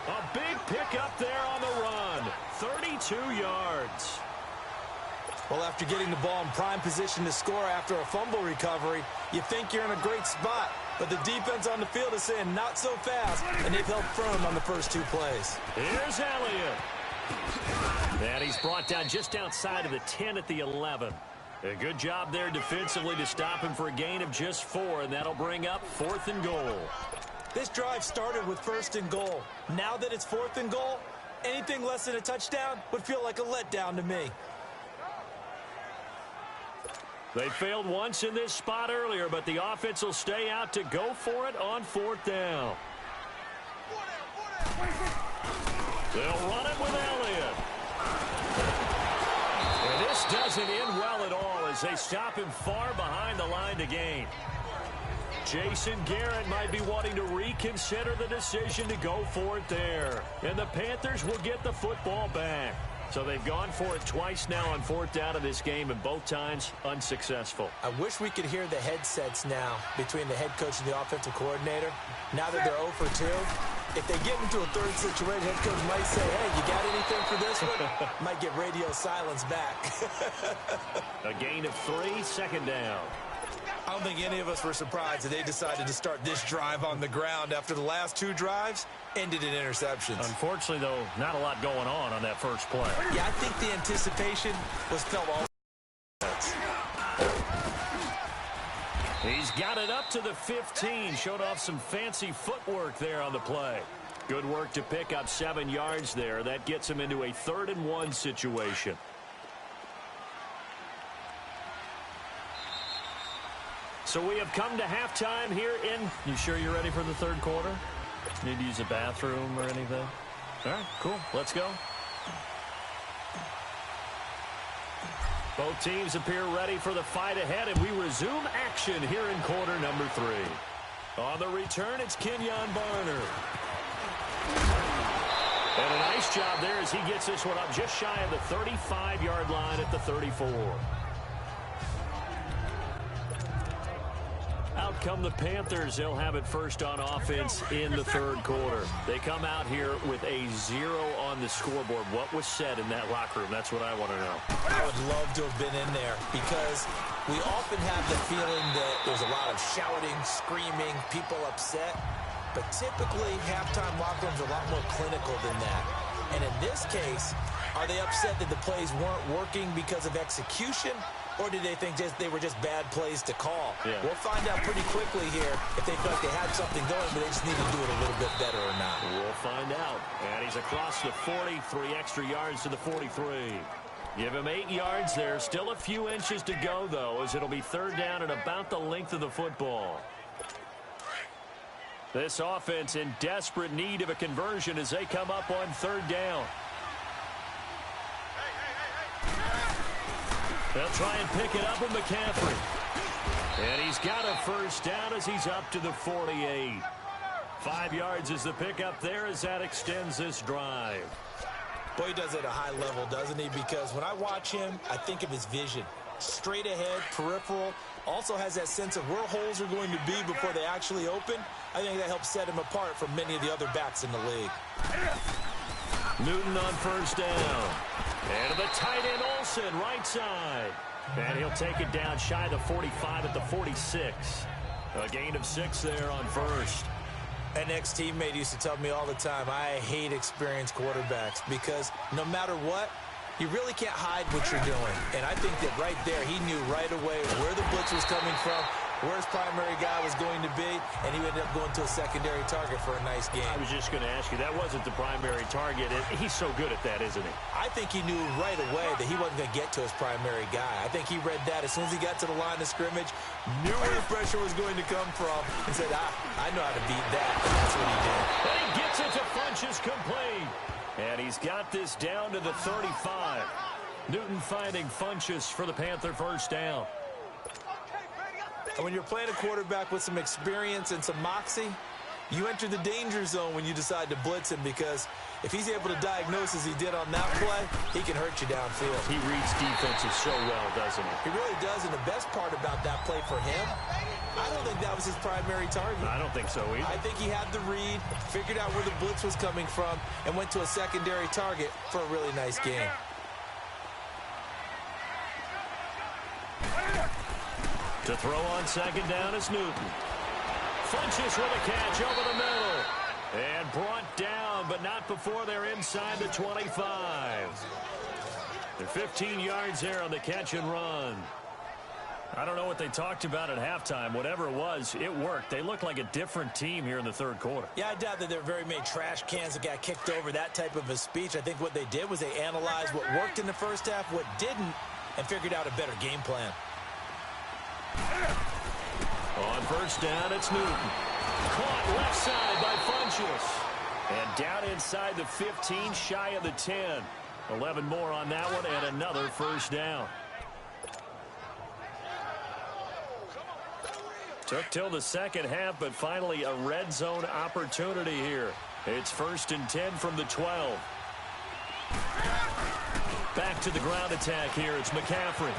A big pickup there on the run. 32 yards. Well, after getting the ball in prime position to score after a fumble recovery, you think you're in a great spot. But the defense on the field is saying not so fast, and they've held firm on the first 2 plays. Here's Elliott. And he's brought down just outside of the 10 at the 11. A good job there defensively to stop him for a gain of just 4, and that'll bring up 4th and goal. This drive started with 1st and goal. Now that it's 4th and goal, anything less than a touchdown would feel like a letdown to me. They failed once in this spot earlier, but the offense will stay out to go for it on 4th down. They'll run it with Elliott. And this doesn't end well at all as they stop him far behind the line to gain. Jason Garrett might be wanting to reconsider the decision to go for it there. And the Panthers will get the football back. So they've gone for it twice now on 4th down of this game, and both times unsuccessful. I wish we could hear the headsets now between the head coach and the offensive coordinator. Now that they're 0 for 2, if they get into a 3rd situation, head coach might say, hey, you got anything for this one? Might get radio silence back. A gain of 3, 2nd down. I don't think any of us were surprised that they decided to start this drive on the ground after the last 2 drives ended in interceptions. Unfortunately, though, not a lot going on that first play. Yeah, I think the anticipation was felt all. He's got it up to the 15. Showed off some fancy footwork there on the play. Good work to pick up 7 yards there. That gets him into a 3rd and 1 situation. So we have come to halftime here in... You sure you're ready for the 3rd quarter? Need to use a bathroom or anything? All right, cool. Let's go. Both teams appear ready for the fight ahead, and we resume action here in quarter number 3. On the return, it's Kenyon Barner. And a nice job there as he gets this one up just shy of the 35-yard line at the 34. Out come the Panthers. They'll have it first on offense in the 3rd quarter. They come out here with a 0 on the scoreboard. What was said in that locker room? That's what I want to know. I would love to have been in there because we often have the feeling that there's a lot of shouting, screaming, people upset. But typically, halftime locker rooms are a lot more clinical than that. And in this case, are they upset that the plays weren't working because of execution? Or did they think they were just bad plays to call? Yeah. We'll find out pretty quickly here if they felt they had something going, but they just need to do it a little bit better or not. We'll find out. And he's across the 40, 3 extra yards to the 43. Give him 8 yards there. Still a few inches to go, though, as it'll be 3rd down and about the length of the football. This offense in desperate need of a conversion as they come up on 3rd down. They'll try and pick it up with McCaffrey. And he's got a first down as he's up to the 48. 5 yards is the pickup there as that extends this drive. Boy, he does it at a high level, doesn't he? Because when I watch him, I think of his vision. Straight ahead, peripheral. Also has that sense of where holes are going to be before they actually open. I think that helps set him apart from many of the other backs in the league. Newton on first down. And to the tight end, Olsen, right side. And he'll take it down shy of the 45 at the 46. A gain of 6 there on first. An ex-teammate used to tell me all the time, I hate experienced quarterbacks because no matter what, you really can't hide what you're doing. And I think that right there, he knew right away where the blitz was coming from, where his primary guy was going to be, and he ended up going to a secondary target for a nice game. I was just going to ask you, that wasn't the primary target. He's so good at that, isn't he? I think he knew right away that he wasn't going to get to his primary guy. I think he read that as soon as he got to the line of scrimmage, knew where the pressure was going to come from, and said, I know how to beat that. And that's what he did. And he gets it to Funchess complete. And he's got this down to the 35. Newton finding Funchess for the Panther first down. And when you're playing a quarterback with some experience and some moxie, you enter the danger zone when you decide to blitz him, because if he's able to diagnose as he did on that play, he can hurt you downfield. He reads defenses so well, doesn't he? He really does, and the best part about that play for him, I don't think that was his primary target. I don't think so either. I think he had the read, figured out where the blitz was coming from, and went to a secondary target for a really nice game. To throw on second down is Newton. Funchess with a catch over the middle. And brought down, but not before they're inside the 25. They're 15 yards there on the catch and run. I don't know what they talked about at halftime. Whatever it was, it worked. They look like a different team here in the third quarter. Yeah, I doubt that there are very many trash cans that got kicked over, that type of a speech. I think what they did was they analyzed what worked in the first half, what didn't, and figured out a better game plan. On first down, it's Newton. Caught left side by Funchess. And down inside the 15, shy of the 10. 11 more on that one, and another first down. Took till the second half, but finally a red zone opportunity here. It's first and 10 from the 12. Back to the ground attack here. It's McCaffrey.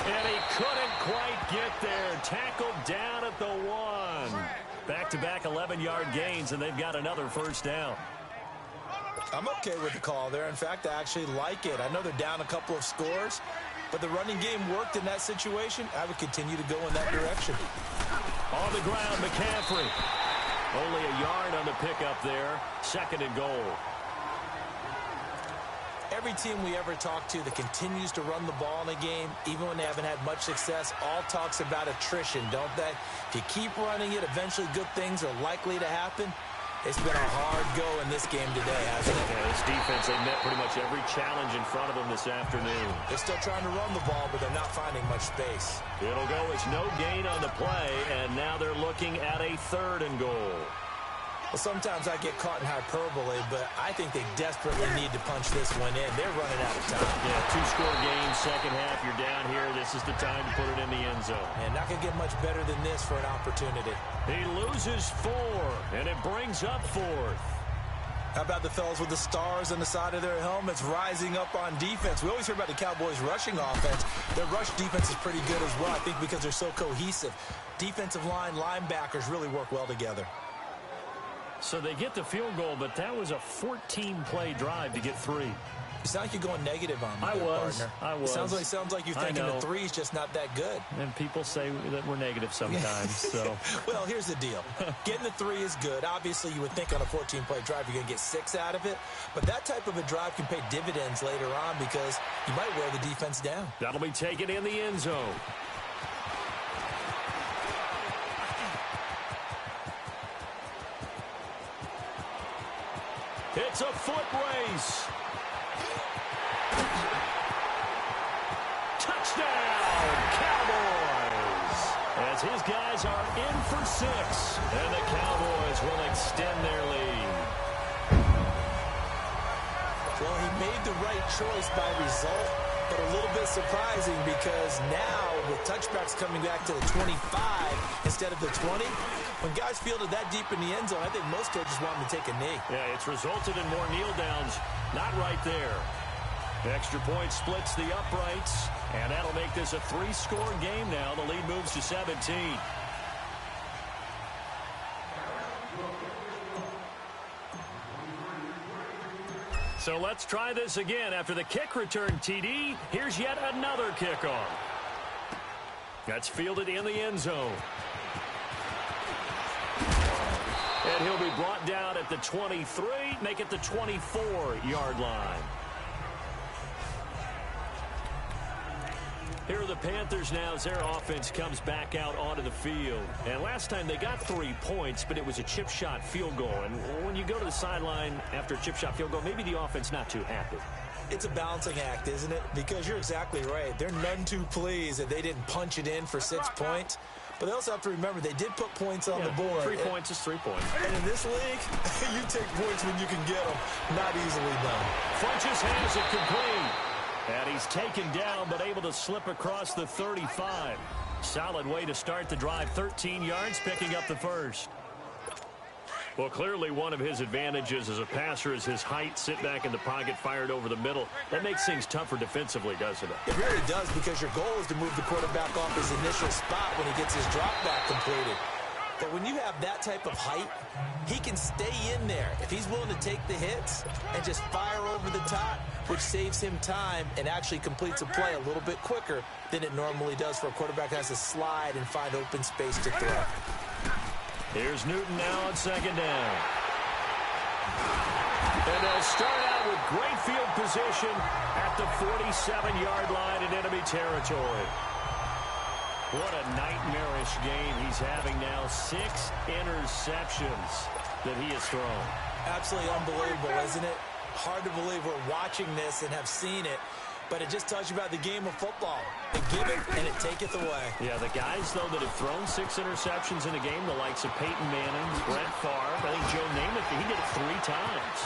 And he couldn't quite get there. Tackled down at the 1. Back-to-back 11-yard gains, and they've got another first down. I'm okay with the call there. In fact, I actually like it. I know they're down a couple of scores, but the running game worked in that situation. I would continue to go in that direction. On the ground, McCaffrey. Only a yard on the pickup there. Second and goal. Every team we ever talk to that continues to run the ball in a game, even when they haven't had much success, all talks about attrition, don't they? If you keep running it, eventually good things are likely to happen. It's been a hard go in this game today, hasn't it? Yeah, this defense, they met pretty much every challenge in front of them this afternoon. They're still trying to run the ball, but they're not finding much space. It'll go as no gain on the play, and now they're looking at a third and goal. Well, sometimes I get caught in hyperbole, but I think they desperately need to punch this one in. They're running out of time. Yeah, two-score game, second half, you're down here. This is the time to put it in the end zone. And not going to get much better than this for an opportunity. He loses 4, and it brings up 4th. How about the fellas with the stars on the side of their helmets rising up on defense? We always hear about the Cowboys' rushing offense. Their rush defense is pretty good as well, I think, because they're so cohesive. Defensive line, linebackers really work well together. So they get the field goal, but that was a 14-play drive to get 3. You sound like you're going negative on me, I was. It sounds like you're thinking the 3 is just not that good. And people say that we're negative sometimes. So, well, here's the deal. Getting the 3 is good. Obviously, you would think on a 14-play drive you're going to get 6 out of it. But that type of a drive can pay dividends later on because you might wear the defense down. That'll be taken in the end zone. It's a foot race. Touchdown, Cowboys! As his guys are in for 6, and the Cowboys will extend their lead. Well, he made the right choice by result, but a little bit surprising because now with touchbacks coming back to the 25 instead of the 20, when guys fielded that deep in the end zone, I think most coaches want them to take a knee. Yeah, it's resulted in more kneel downs. Not right there. The extra point splits the uprights, and that'll make this a 3-score game now. The lead moves to 17. So let's try this again. After the kick return TD, here's yet another kickoff. That's fielded in the end zone. And he'll be brought down at the 23, make it the 24-yard line. Here are the Panthers now as their offense comes back out onto the field. And last time they got 3 points, but it was a chip shot field goal. And when you go to the sideline after a chip shot field goal, maybe the offense not too happy. It's a balancing act, isn't it? Because you're exactly right. They're none too pleased that they didn't punch it in for 6 points. But they also have to remember they did put points on the board. 3 points is 3 points. And in this league, you take points when you can get them. Not easily done. Funches has it complete. And he's taken down, but able to slip across the 35. Solid way to start the drive. 13 yards, picking up the first. Well, clearly one of his advantages as a passer is his height. Sit back in the pocket, fired over the middle. That makes things tougher defensively, doesn't it? It really does, because your goal is to move the quarterback off his initial spot when he gets his drop back completed. But when you have that type of height, he can stay in there if he's willing to take the hits and just fire over the top, which saves him time and actually completes a play a little bit quicker than it normally does for a quarterback who has to slide and find open space to throw. Here's Newton now on second down. And they'll start out with great field position at the 47-yard line in enemy territory. What a nightmarish game he's having now. 6 interceptions that he has thrown. Absolutely unbelievable, isn't it? Hard to believe we're watching this and have seen it, but it just tells you about the game of football. They give it, and it taketh away. Yeah, the guys, though, that have thrown 6 interceptions in a game, the likes of Peyton Manning, Brett Favre, I think Joe Namath, he did it 3 times.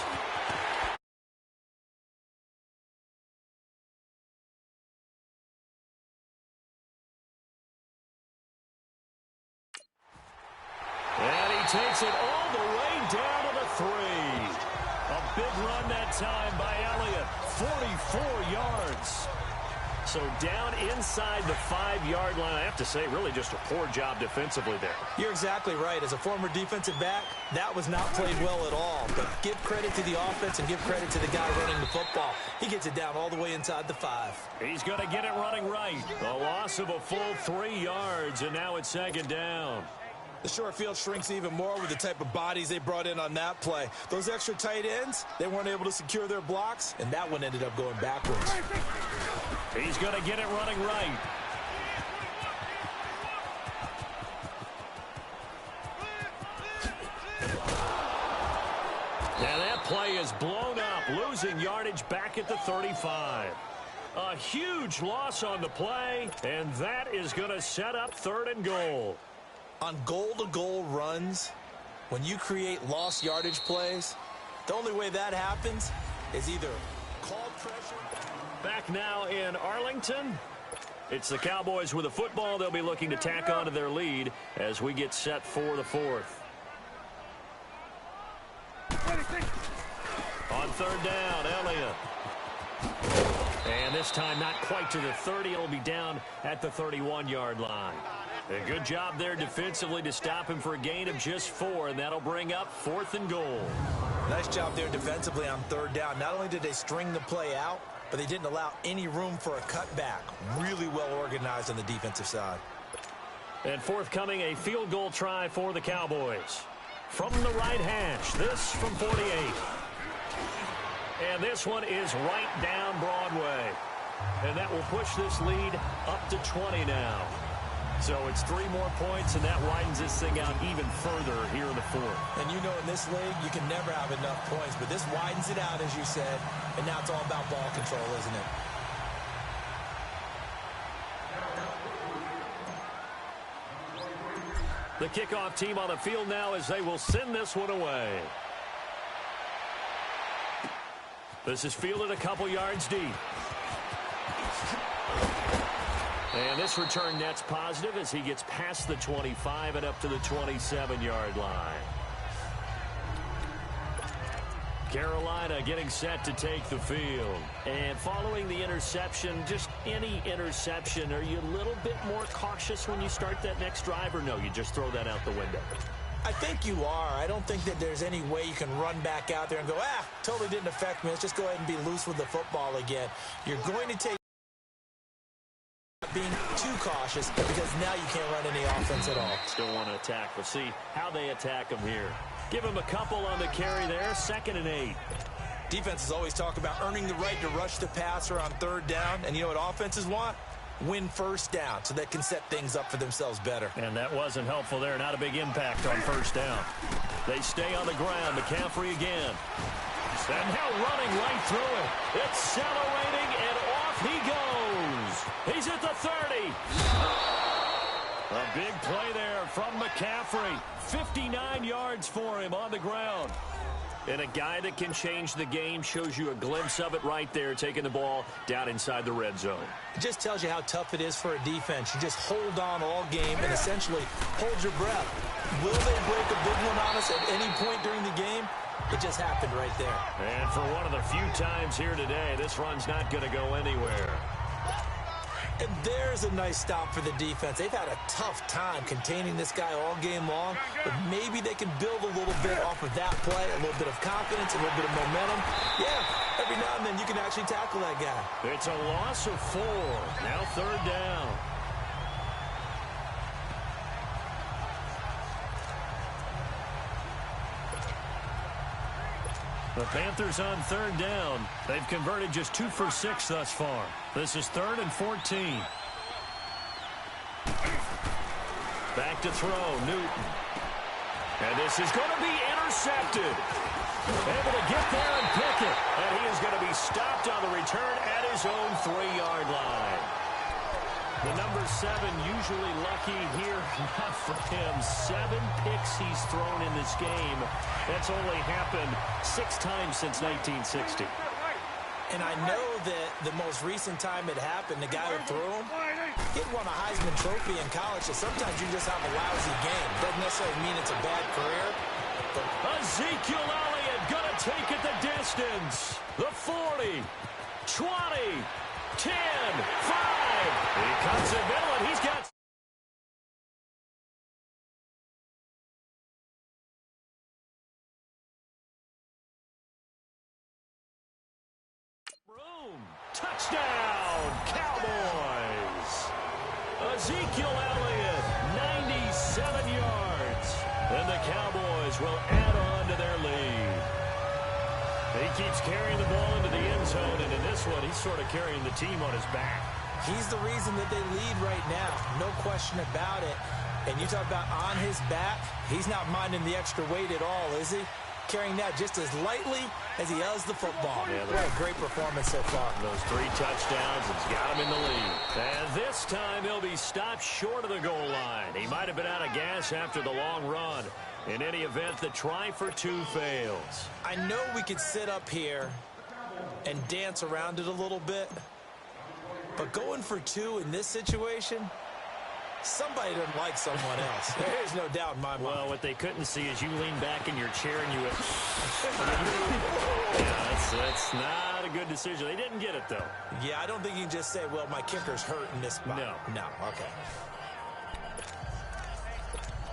And he takes it all the way down to the 3. A big run that time by Elliott. 44 yards. So down inside the 5-yard line. I have to say, really just a poor job defensively there. You're exactly right. As a former defensive back, that was not played well at all. But give credit to the offense and give credit to the guy running the football. He gets it down all the way inside the 5. He's going to get it running right. A loss of a full 3 yards, and now it's second down. The short field shrinks even more with the type of bodies they brought in on that play. Those extra tight ends, they weren't able to secure their blocks, and that one ended up going backwards. He's going to get it running right. And that play is blown up, losing yardage back at the 35. A huge loss on the play, and that is going to set up 3rd and goal. On goal-to-goal runs, when you create lost yardage plays, the only way that happens is either called pressure. Back now in Arlington. It's the Cowboys with the football. They'll be looking to tack on to their lead as we get set for the 4th. On 3rd down, Elliott. And this time not quite to the 30. It'll be down at the 31-yard line. A good job there defensively to stop him for a gain of just 4, and that'll bring up 4th and goal. Nice job there defensively on 3rd down. Not only did they string the play out, but they didn't allow any room for a cutback. Really well organized on the defensive side. And forthcoming, a field goal try for the Cowboys. From the right hash, this from 48. And this one is right down Broadway. And that will push this lead up to 20 now. So it's 3 more points, and that widens this thing out even further here in the 4th. And you know in this league, you can never have enough points, but this widens it out, as you said, and now it's all about ball control, isn't it? The kickoff team on the field now as they will send this one away. This is fielded a couple yards deep. And this return net's positive as he gets past the 25 and up to the 27-yard line. Carolina getting set to take the field. And following the interception, just any interception, are you a little bit more cautious when you start that next drive, or no, you just throw that out the window? I think you are. I don't think that there's any way you can run back out there and go, totally didn't affect me. Let's just go ahead and be loose with the football again. You're going to take being too cautious because now you can't run any offense at all. Still want to attack. We'll see how they attack them here. Give him a couple on the carry there. 2nd and 8. Defenses always talk about earning the right to rush the passer on 3rd down. And you know what offenses want? win first down so they can set things up for themselves better. And that wasn't helpful there. Not a big impact on first down. They stay on the ground. McCaffrey again. And now running right through it. Accelerating, and off he goes. He's at the 30. A big play there from McCaffrey. 59 yards for him on the ground. And a guy that can change the game, shows you a glimpse of it right there, taking the ball down inside the red zone. It just tells you how tough it is for a defense. You just hold on all game and essentially hold your breath. Will they break a big one on us at any point during the game? It just happened right there. And for one of the few times here today, this run's not going to go anywhere. And there's a nice stop for the defense. They've had a tough time containing this guy all game long, but maybe they can build a little bit off of that play, a little bit of confidence, a little bit of momentum. Yeah, every now and then you can actually tackle that guy. It's a loss of 4. Now third down. The Panthers on third down. They've converted just 2 for 6 thus far. This is 3rd and 14. Back to throw, Newton. And this is going to be intercepted. Able to get there and pick it. And he is going to be stopped on the return at his own 3-yard line. The number 7 usually lucky here. Not for him. 7 picks he's thrown in this game. That's only happened 6 times since 1960. And I know that the most recent time it happened, the guy who threw him, he won a Heisman Trophy in college. So sometimes you just have a lousy game. Doesn't necessarily mean it's a bad career. But Ezekiel Elliott going to take it the distance. The 40, 20, 10, 5. He cuts it middle, and he's got room. Touchdown, Cowboys. Ezekiel Elliott, 97 yards. And the Cowboys will add on to their lead. He keeps carrying the ball into the end zone, and in this one, he's sort of carrying the team on his back. he's the reason that they lead right now. No question about it. And you talk about on his back, he's not minding the extra weight at all, is he? Carrying that just as lightly as he does the football. Yeah, what a great performance so far. Those 3 touchdowns, it's got him in the lead. And this time he'll be stopped short of the goal line. He might have been out of gas after the long run. In any event, the try for 2 fails. I know we could sit up here and dance around it a little bit, but going for 2 in this situation, somebody doesn't like someone else. There's no doubt in my mind. Well, what they couldn't see is you lean back in your chair and you went, yeah, that's not a good decision. They didn't get it, though. Yeah, I don't think you can just say, well, my kicker's hurt in this spot. No, okay.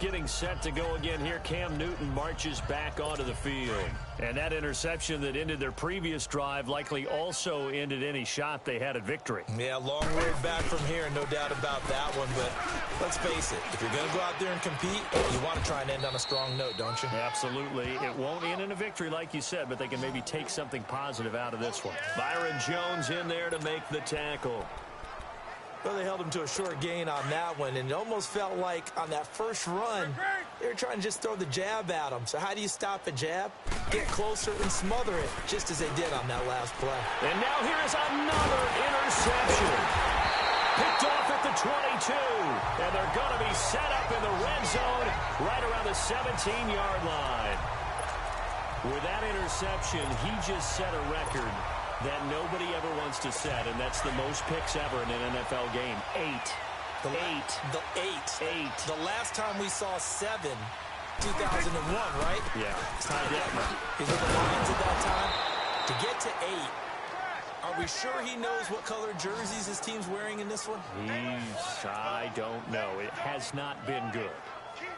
Getting set to go again here, Cam Newton marches back onto the field. And that interception that ended their previous drive likely also ended any shot they had at victory. Yeah, long road back from here, no doubt about that one. But let's face it, if you're going to go out there and compete, you want to try and end on a strong note, don't you? Absolutely. It won't end in a victory like you said, but they can maybe take something positive out of this one. Byron Jones in there to make the tackle. Well, they held him to a short gain on that one, and it almost felt like on that first run, they were trying to just throw the jab at him. So how do you stop a jab? Get closer and smother it, just as they did on that last play. And now here is another interception. Picked off at the 22, and they're going to be set up in the red zone right around the 17-yard line. With that interception, he just set a record that nobody ever wants to set, and that's the most picks ever in an NFL game. 8. The last time we saw 7, 2001, right? Yeah. Ty Detmer. He's with the Lions at that time. To get to 8, are we sure he knows what color jerseys his team's wearing in this one? I don't know. It has not been good.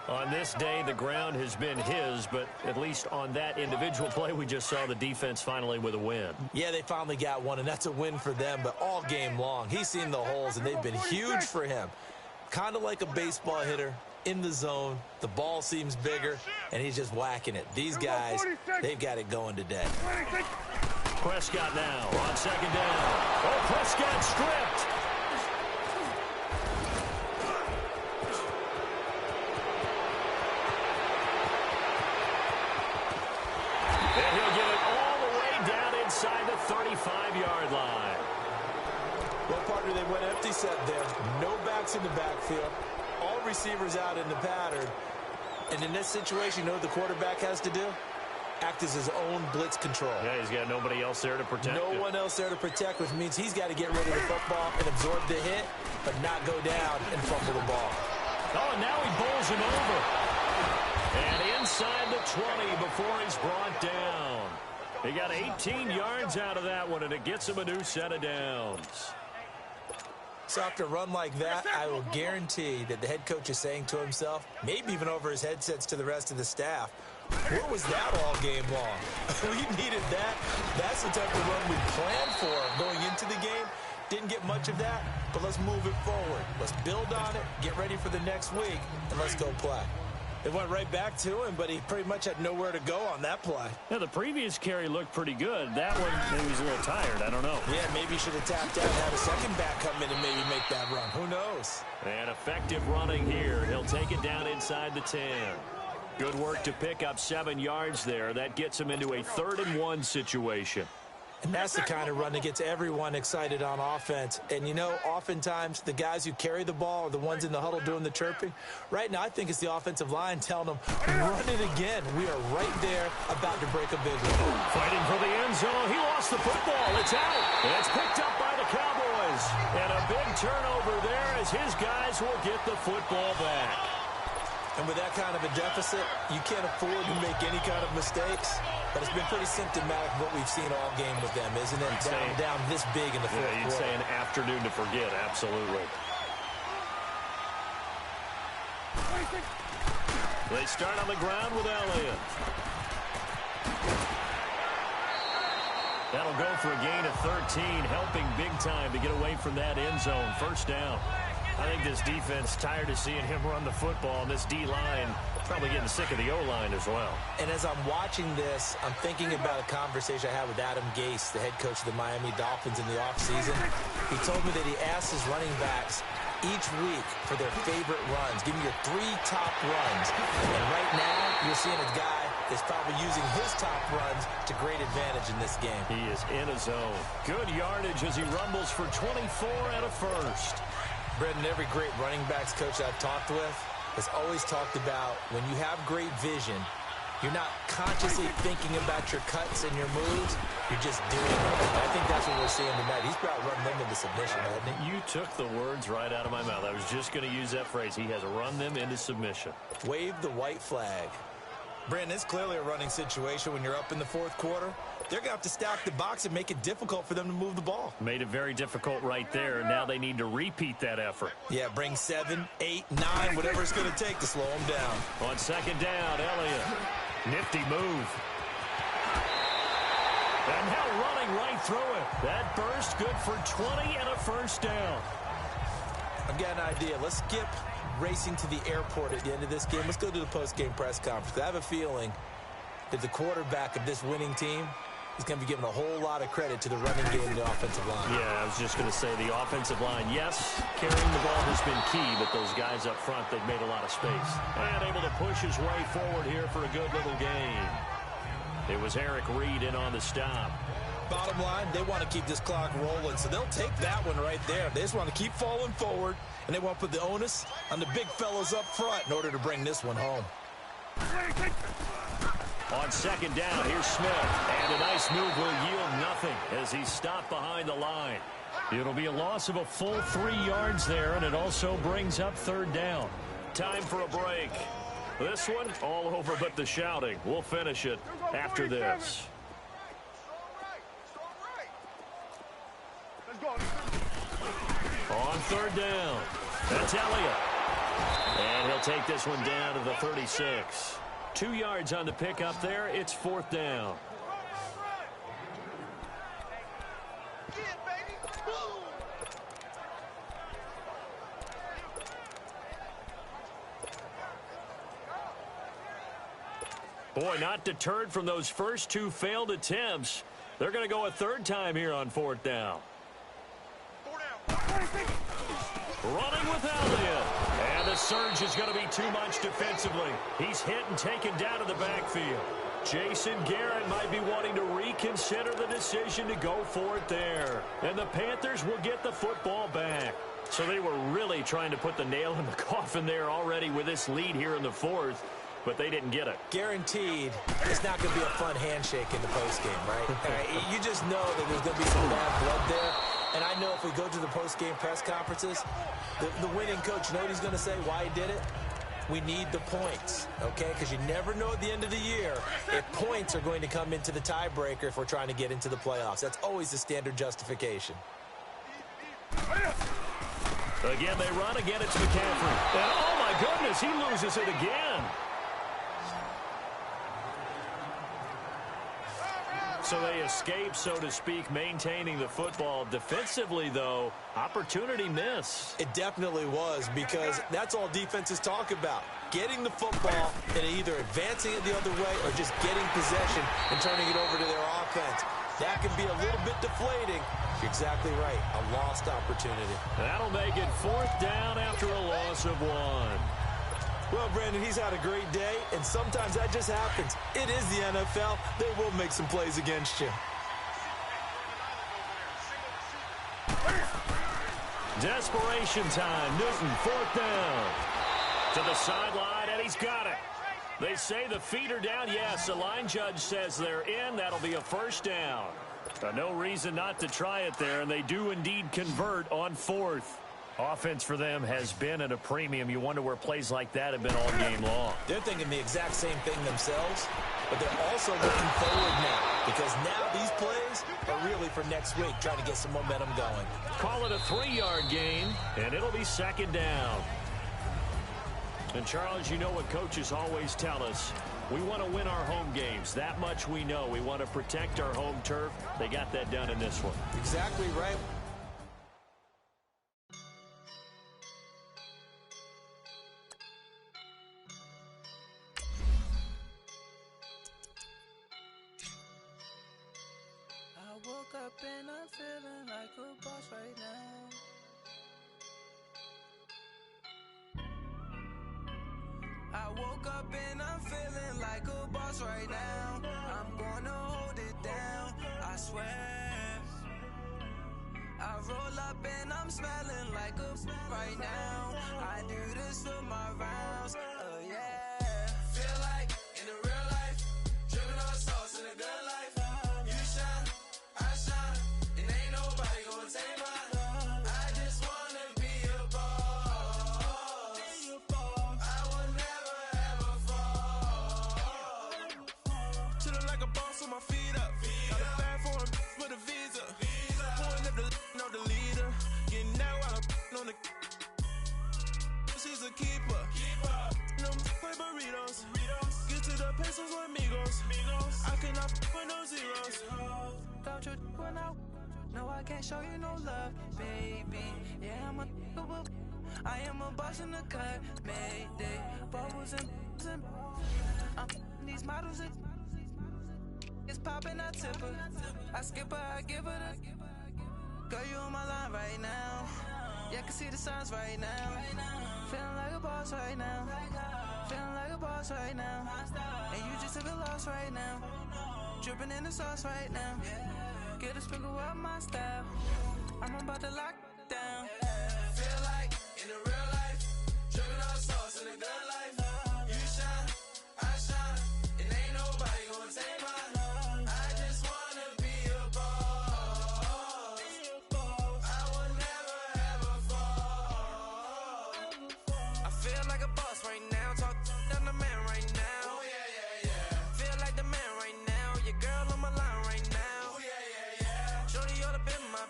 On this day, the ground has been his, but at least on that individual play, we just saw the defense finally with a win. Yeah, they finally got one, and that's a win for them, but all game long, he's seen the holes, and they've been huge for him. Kind of like a baseball hitter in the zone. The ball seems bigger, and he's just whacking it. These guys, they've got it going today. Prescott now on second down. Oh, Prescott stripped. 5-yard line. Well, partner, they went empty set there. No backs in the backfield. All receivers out in the pattern. And in this situation, you know what the quarterback has to do? Act as his own blitz control. Yeah, he's got nobody else there to protect No him. one else there to protect, which means he's got to get rid of the football and absorb the hit, but not go down and fumble the ball. Oh, and now he bowls him over. And inside the 20 before he's brought down. He got 18 yards out of that one, and it gets him a new set of downs. So after a run like that, I will guarantee that the head coach is saying to himself, maybe even over his headsets to the rest of the staff, where was that all game long? We needed that. That's the type of run we planned for going into the game. Didn't get much of that, but let's move it forward. Let's build on it, get ready for the next week, and let's go play. It went right back to him, but he pretty much had nowhere to go on that play. Yeah, the previous carry looked pretty good. That one, maybe he was a little tired. I don't know. Yeah, maybe he should have tapped out and had a second back come in and maybe make that run. Who knows? And effective running here. He'll take it down inside the 10. Good work to pick up 7 yards there. That gets him into a 3rd-and-1 situation. And that's the kind of run that gets everyone excited on offense. And, you know, oftentimes the guys who carry the ball are the ones in the huddle doing the chirping. Right now, I think it's the offensive line telling them, run it again. We are right there about to break a big one. Fighting for the end zone. He lost the football. It's out. And it's picked up by the Cowboys. And a big turnover there as his guys will get the football back. And with that kind of a deficit, you can't afford to make any kind of mistakes. But it's been pretty symptomatic of what we've seen all game with them, isn't it? Down this big in the fourth quarter. You'd say an afternoon to forget, absolutely. They start on the ground with Elliott. That'll go for a gain of 13, helping big time to get away from that end zone. First down. I think this defense tired of seeing him run the football, and this D-line probably getting sick of the O-line as well. And as I'm watching this, I'm thinking about a conversation I had with Adam Gase, the head coach of the Miami Dolphins in the offseason. He told me that he asked his running backs each week for their favorite runs. Give me your 3 top runs. And right now, you're seeing a guy that's probably using his top runs to great advantage in this game. He is in a zone. Good yardage as he rumbles for 24 and a first. Brendan, every great running backs coach I've talked with has always talked about when you have great vision, you're not consciously thinking about your cuts and your moves. You're just doing it. And I think that's what we're seeing tonight. He's about run them into submission, hasn't he? You took the words right out of my mouth. I was just going to use that phrase. He has run them into submission. Wave the white flag. Brandon, it's clearly a running situation when you're up in the fourth quarter. They're going to have to stack the box and make it difficult for them to move the ball. Made it very difficult right there. Now they need to repeat that effort. Yeah, bring 7, 8, 9, whatever it's going to take to slow them down. On second down, Elliott. Nifty move. And now running right through it. That burst good for 20 and a first down. I've got an idea. Let's skip racing to the airport at the end of this game. Let's go to the post-game press conference. I have a feeling that the quarterback of this winning team is going to be given a whole lot of credit to the running game and the offensive line. Yeah, I was just going to say the offensive line, yes, carrying the ball has been key, but those guys up front, they've made a lot of space. And able to push his way forward here for a good little gain. It was Eric Reed in on the stop. Bottom line, they want to keep this clock rolling, so they'll take that one right there. They just want to keep falling forward, and they want to put the onus on the big fellows up front in order to bring this one home. On second down, here's Smith. And a nice move will yield nothing as he's stopped behind the line. It'll be a loss of a full 3 yards there, and it also brings up third down. Time for a break. This one, all over but the shouting. We'll finish it after this. On third down, that's Elliott. And he'll take this one down to the 36. 2 yards on the pickup there. It's fourth down. Boy, not deterred from those first 2 failed attempts. They're going to go a third time here on fourth down. Running with Elliott. And the surge is going to be too much defensively. He's hit and taken down to the backfield. Jason Garrett might be wanting to reconsider the decision to go for it there. And the Panthers will get the football back. So they were really trying to put the nail in the coffin there already with this lead here in the fourth, but they didn't get it. Guaranteed it's not going to be a fun handshake in the postgame, right? You just know that there's going to be some bad blood there. And I know if we go to the postgame press conferences, the winning coach, you know what he's going to say, why he did it? We need the points, okay? Because you never know at the end of the year if points are going to come into the tiebreaker if we're trying to get into the playoffs. That's always the standard justification. Again, they run. Again, it's McCaffrey. And, oh, my goodness, he loses it again. So they escape, so to speak, maintaining the football. Defensively, though, opportunity miss. It definitely was, because that's all defenses talk about. Getting the football and either advancing it the other way or just getting possession and turning it over to their offense. That can be a little bit deflating. You're exactly right. A lost opportunity. That'll make it 4th down after a loss of 1. Well, Brandon, he's had a great day, and sometimes that just happens. It is the NFL. They will make some plays against you. Desperation time. Newton, 4th down. To the sideline, and he's got it. They say the feet are down. Yes, the line judge says they're in. That'll be a 1st down. No reason not to try it there, and they do indeed convert on 4th. Offense for them has been at a premium. You wonder where plays like that have been all game long. They're thinking the exact same thing themselves, but they're also looking forward now, because now these plays are really for next week, trying to get some momentum going. Call it a 3-yard gain, and it'll be 2nd down. And, Charles, you know what coaches always tell us. We want to win our home games. That much we know. We want to protect our home turf. They got that done in this one. Exactly right. I woke up and I'm feeling like a boss right now. I woke up and I'm feeling like a boss right now. I'm gonna hold it down, I swear. I roll up and I'm smelling like a right now. I do this for my rounds, yeah. Feel like in the real life, dripping on sauce in a good life. You shine, I shine, and ain't nobody gonna take mine. I just wanna be a boss. I will never ever fall. Chillin' like a boss with my feet up. Got a bag for him with a visa. Pulling up the know the leader. Getting out while I'm on the. She's a keeper. Them play burritos. Get to the pesos with amigos. I cannot with no zeros. Don't you run out? No, I can't show you no love, baby. Yeah, I am a boss in the cut. Mayday. Bubbles and these models it's popping, I tip her. I skip her, I give her the. Girl, you on my line right now. Yeah, I can see the signs right now. Feeling like a boss right now. Feeling like a boss right now. And you just took a loss right now. Dripping in the sauce right now. Get a sprinkle up my style. I'm about to lock down. Feel like in the real life, dripping on sauce in the good life. You shine, I shine, and ain't nobody gonna take mine. I just wanna be a boss. I will never ever fall. I feel like a boss right now. Talk to the man right now. Oh yeah. Feel like the man right now. Your girl on my line right now. Oh yeah. Shorty ought to been my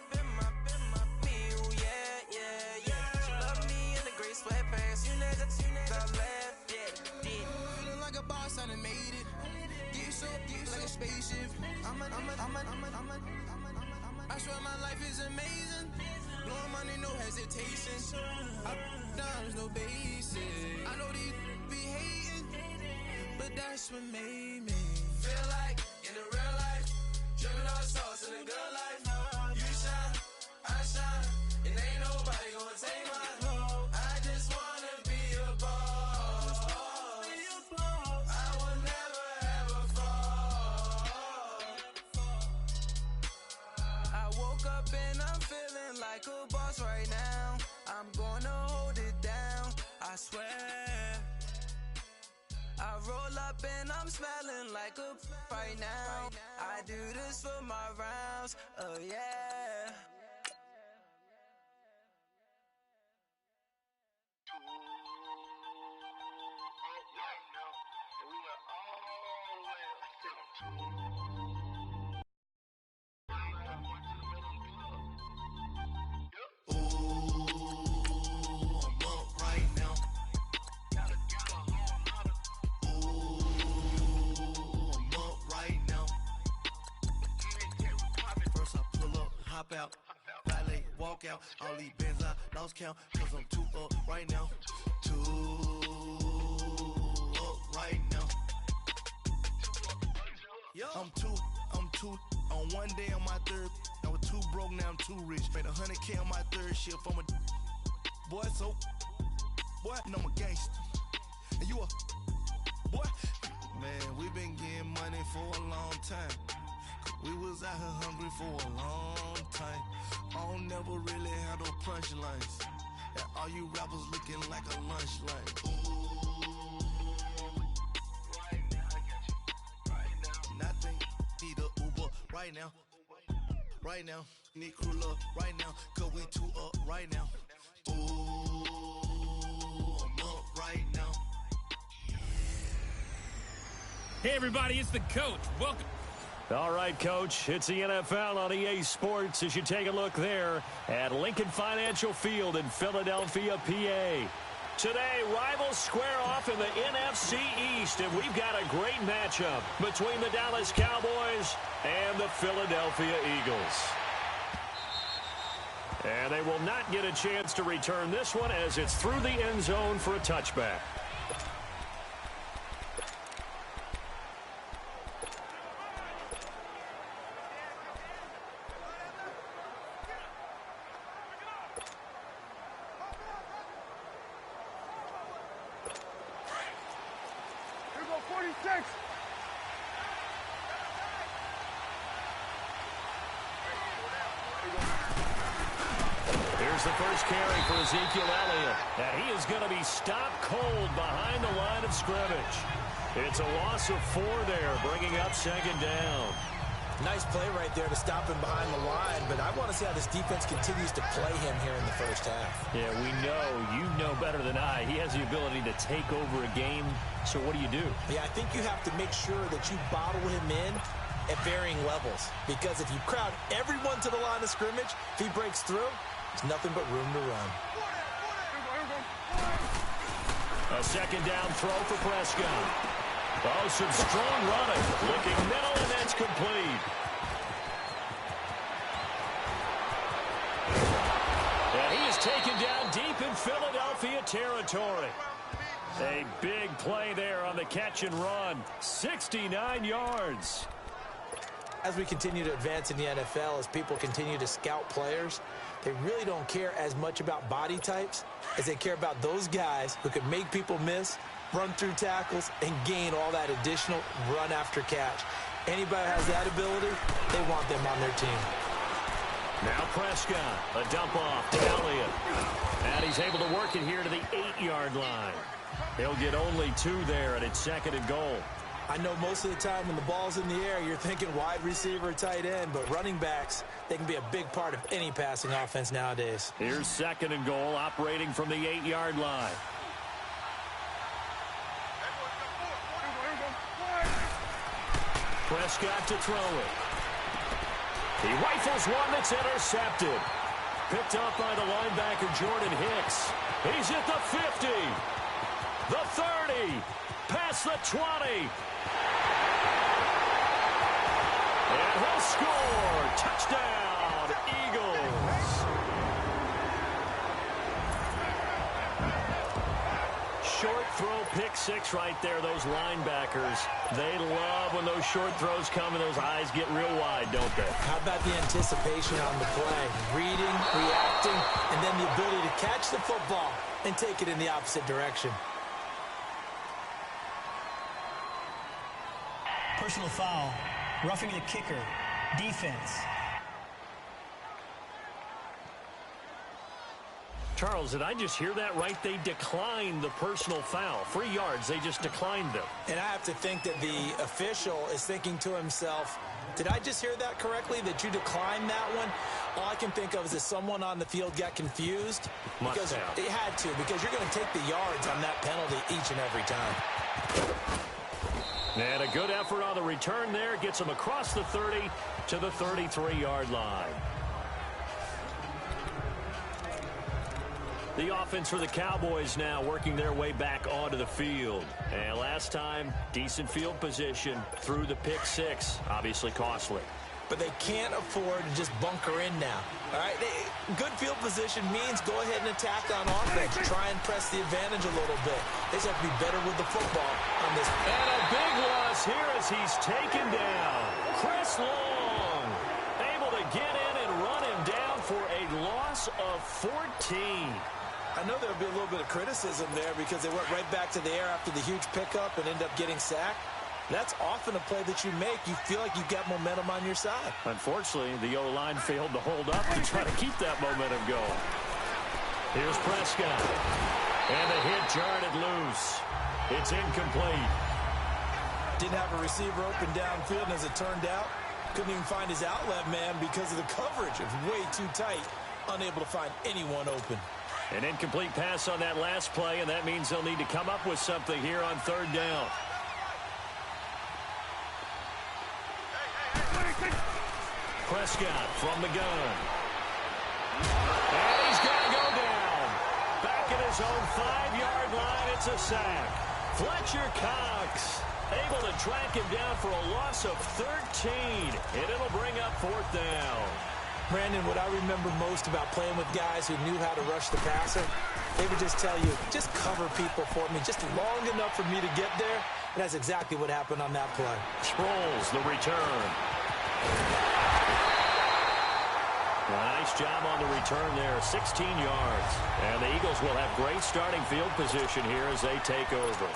me. Oh yeah. She love me in the gray sweatpants. You never I left. Yeah. Feeling like a boss, I done made it. Get so like a spaceship. I swear my life is amazing. Blowing money, no hesitation. Up, downs, no basic. I know these be hating, but that's what made me feel like in the real life, dripping on sauce in the good life. You shine, I shine, and ain't nobody gonna take mine. I just wanna be a boss. I will never ever fall. I swear. I roll up and I'm smelling like a right now. I do this for my rounds, oh yeah. Out, valet, walk out, all these bands I lost count, cause I'm too up right now, too up right now. I'm too, on one day on my third, I was too broke, now I'm too rich, made 100K on my third shift, I'm a boy, so, boy, and I'm a gangster, and you a, boy, man, we been getting money for a long time. We was out here hungry for a long time. I don't never really have no punchlines. And all you rappers looking like a lunch line. Right now, I got you. Right now. Nothing, need a Uber right now. Right now, need crew up right now. Cause we too up right now. Ooh, I'm up right now. Hey, everybody, it's the coach. Welcome. All right, Coach, it's the NFL on EA Sports as you take a look there at Lincoln Financial Field in Philadelphia, PA. Today, rivals square off in the NFC East, and we've got a great matchup between the Dallas Cowboys and the Philadelphia Eagles. And they will not get a chance to return this one as it's through the end zone for a touchback. Here's the first carry for Ezekiel Elliott. And he is going to be stopped cold behind the line of scrimmage. It's a loss of 4 there, bringing up second down. Nice play right there to stop him behind the line, but I want to see how this defense continues to play him here in the first half. Yeah, we know. You know better than I. He has the ability to take over a game, so what do you do? Yeah, I think you have to make sure that you bottle him in at varying levels, because if you crowd everyone to the line of scrimmage, if he breaks through, there's nothing but room to run. A second down throw for Prescott. Oh, some strong running. Looking middle, and that's complete. And he is taken down deep in Philadelphia territory. A big play there on the catch and run. 69 yards. As we continue to advance in the NFL, as people continue to scout players, they really don't care as much about body types as they care about those guys who can make people miss, run through tackles, and gain all that additional run after catch. Anybody who has that ability, they want them on their team. Now Prescott, a dump off to Elliott. And he's able to work it here to the 8-yard line. He'll get only 2 there, and it's second and goal. I know most of the time when the ball's in the air, you're thinking wide receiver, tight end, but running backs, they can be a big part of any passing offense nowadays. Here's second and goal, operating from the 8-yard line. Prescott to throw it. He rifles one that's intercepted. Picked up by the linebacker, Jordan Hicks. He's at the 50, the 30, past the 20. And he'll score. Touchdown, Eagles. Short throw, pick 6 right there, those linebackers. They love when those short throws come and those eyes get real wide, don't they? How about the anticipation on the play? Reading, reacting, and then the ability to catch the football and take it in the opposite direction. Personal foul. Roughing the kicker. Defense. Charles, did I just hear that right? They declined the personal foul. 3 yards, they just declined them. And I have to think that the official is thinking to himself, did I just hear that correctly, that you declined that one? All I can think of is that someone on the field got confused. Because they had to, because you're going to take the yards on that penalty each and every time. And a good effort on the return there. Gets them across the 30 to the 33-yard line. The offense for the Cowboys now working their way back onto the field. And last time, decent field position through the pick 6. Obviously costly. But they can't afford to just bunker in now. All right, good field position means go ahead and attack on offense. Try and press the advantage a little bit. They just have to be better with the football on this. And a big loss here as he's taken down. Chris Long able to get in and run him down for a loss of 14. I know there'll be a little bit of criticism there because they went right back to the air after the huge pickup and end up getting sacked. That's often a play that you make. You feel like you've got momentum on your side. Unfortunately, the O-line failed to hold up to try to keep that momentum going. Here's Prescott. And the hit jarred it loose. It's incomplete. Didn't have a receiver open downfield, and as it turned out, couldn't even find his outlet man because of the coverage. It was way too tight. Unable to find anyone open. An incomplete pass on that last play, and that means they'll need to come up with something here on 3rd down. Prescott from the gun. And he's going to go down. Back at his own 5-yard line, it's a sack. Fletcher Cox able to track him down for a loss of 13, and it'll bring up 4th down. Brandon, what I remember most about playing with guys who knew how to rush the passer, they would just tell you, just cover people for me, just long enough for me to get there. And that's exactly what happened on that play. Sproles, the return. Nice job on the return there, 16 yards. And the Eagles will have great starting field position here as they take over.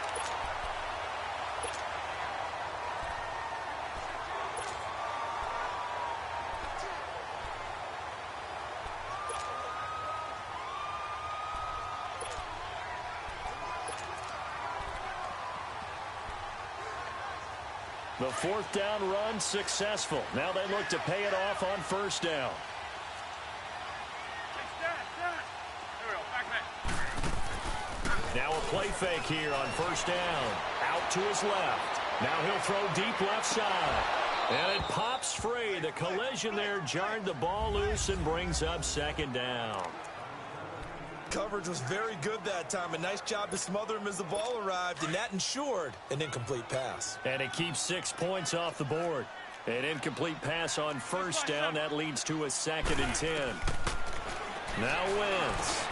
The 4th down run successful. Now they look to pay it off on 1st down. Now a play fake here on 1st down. Out to his left. Now he'll throw deep left side. And it pops free. The collision there jarred the ball loose and brings up 2nd down. Coverage was very good that time. A nice job to smother him as the ball arrived, and that ensured an incomplete pass. And it keeps 6 points off the board. An incomplete pass on 1st down. That leads to a 2nd and 10. Now Wentz.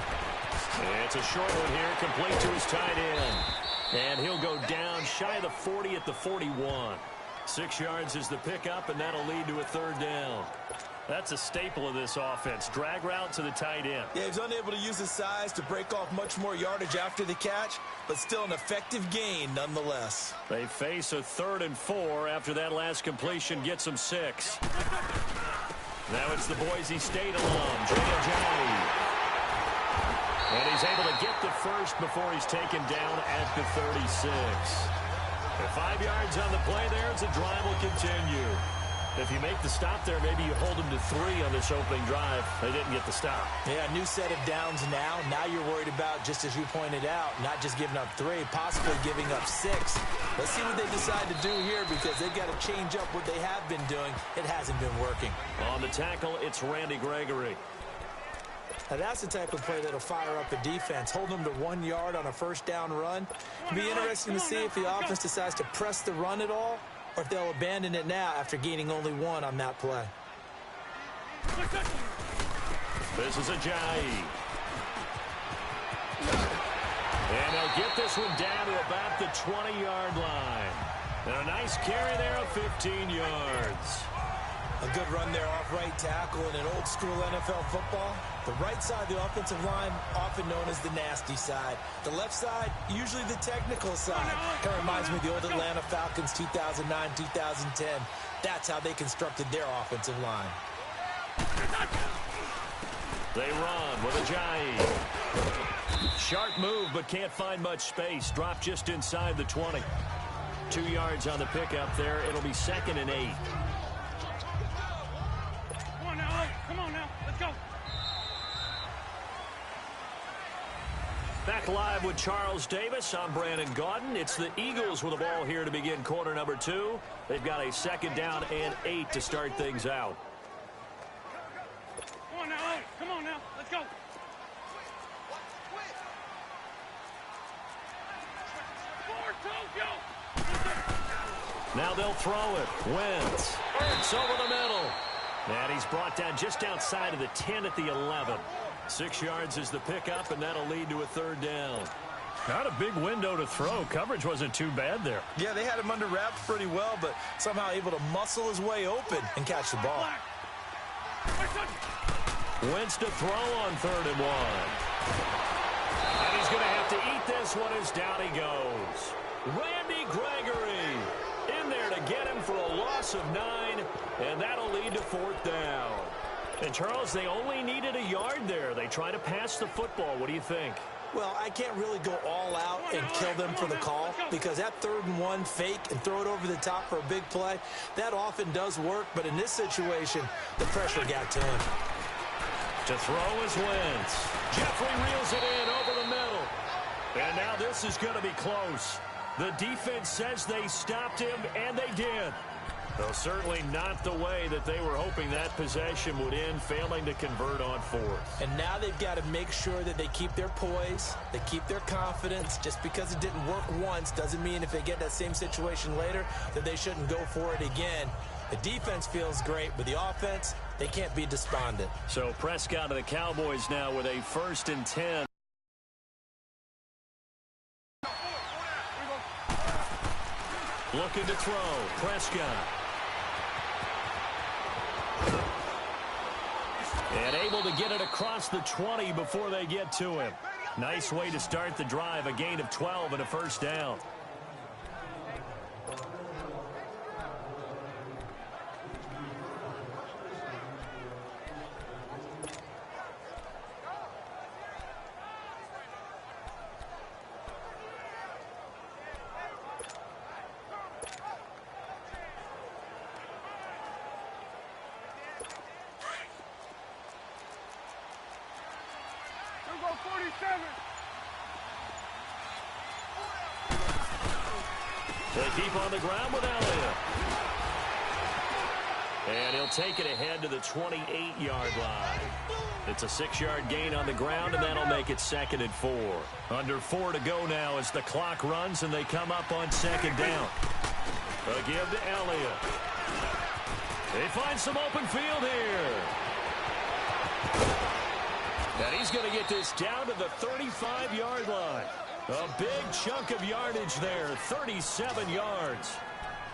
It's a short one here, complete to his tight end. And he'll go down shy of the 40 at the 41. 6 yards is the pickup, and that'll lead to a 3rd down. That's a staple of this offense. Drag route to the tight end. Yeah, he's unable to use his size to break off much more yardage after the catch, but still an effective gain nonetheless. They face a 3rd and 4 after that last completion gets them 6. Now it's the Boise State alum, Jay. And he's able to get the first before he's taken down at the 36. And 5 yards on the play there as the drive will continue. If you make the stop there, maybe you hold them to 3 on this opening drive. They didn't get the stop. Yeah, new set of downs now. Now you're worried about, just as you pointed out, not just giving up 3, possibly giving up 6. Let's see what they decide to do here because they've got to change up what they have been doing. It hasn't been working. On the tackle, it's Randy Gregory. Now that's the type of play that'll fire up a defense. Hold them to 1 yard on a 1st down run. It'll be interesting to see if the offense decides to press the run at all, or if they'll abandon it now after gaining only 1 on that play. This is Ajayi. And they'll get this one down to about the 20-yard line. And a nice carry there of 15 yards. A good run there off right tackle in an old-school NFL football. The right side of the offensive line, often known as the nasty side. The left side, usually the technical side. Kind of reminds me of the old Atlanta Falcons 2009, 2010. That's how they constructed their offensive line. They run with Ajayi. Sharp move, but can't find much space. Dropped just inside the 20. 2 yards on the pickup there. It'll be 2nd and 8. Come on now, come on now, let's go. Back live with Charles Davis. I'm Brandon Gaudin. It's the Eagles with the ball here to begin quarter number 2. They've got a 2nd down and 8 to start things out. Come on now, let's go. Now they'll throw it. Wentz. It's over the middle. And he's brought down just outside of the 10 at the 11. 6 yards is the pickup, and that'll lead to a 3rd down. Not a big window to throw. Coverage wasn't too bad there. Yeah, they had him under wraps pretty well, but somehow able to muscle his way open and catch the ball. Wentz to throw on 3rd and 1. And he's going to have to eat this one as down he goes. Randy Gregory in there to get him for a loss of 9, and that'll lead to 4th down. And, Charles, they only needed a yard there. They try to pass the football. What do you think? Well, I can't really go all out and kill them for the call because that 3rd and 1 fake and throw it over the top for a big play, that often does work. But in this situation, the pressure got to him. To throw is Wentz. Jeffrey reels it in over the middle. And now this is going to be close. The defense says they stopped him, and they did. Though certainly not the way that they were hoping that possession would end, failing to convert on 4th. And now they've got to make sure that they keep their poise, they keep their confidence. Just because it didn't work once doesn't mean if they get that same situation later that they shouldn't go for it again. The defense feels great, but the offense, they can't be despondent. So Prescott of the Cowboys now with a 1st and 10. Looking to throw. Prescott. And able to get it across the 20 before they get to him. Nice way to start the drive. A gain of 12 and a 1st down. They keep on the ground with Elliott. And he'll take it ahead to the 28-yard line. It's a 6-yard gain on the ground, and that'll make it 2nd and 4. Under 4 to go now as the clock runs, and they come up on 2nd down. A give to Elliott. They find some open field here. And he's going to get this down to the 35-yard line. A big chunk of yardage there, 37 yards.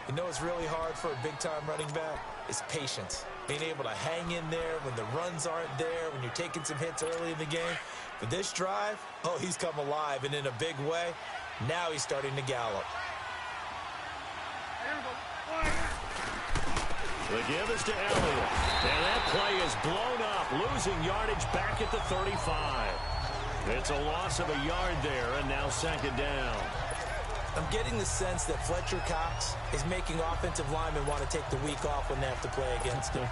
You know what's really hard for a big-time running back? It's patience. Being able to hang in there when the runs aren't there, when you're taking some hits early in the game. But this drive, oh, he's come alive and in a big way. Now he's starting to gallop. The give is to Elliott. And that play is blown up, losing yardage back at the 35. It's a loss of a yard there, and now 2nd down. I'm getting the sense that Fletcher Cox is making offensive linemen want to take the week off when they have to play against him.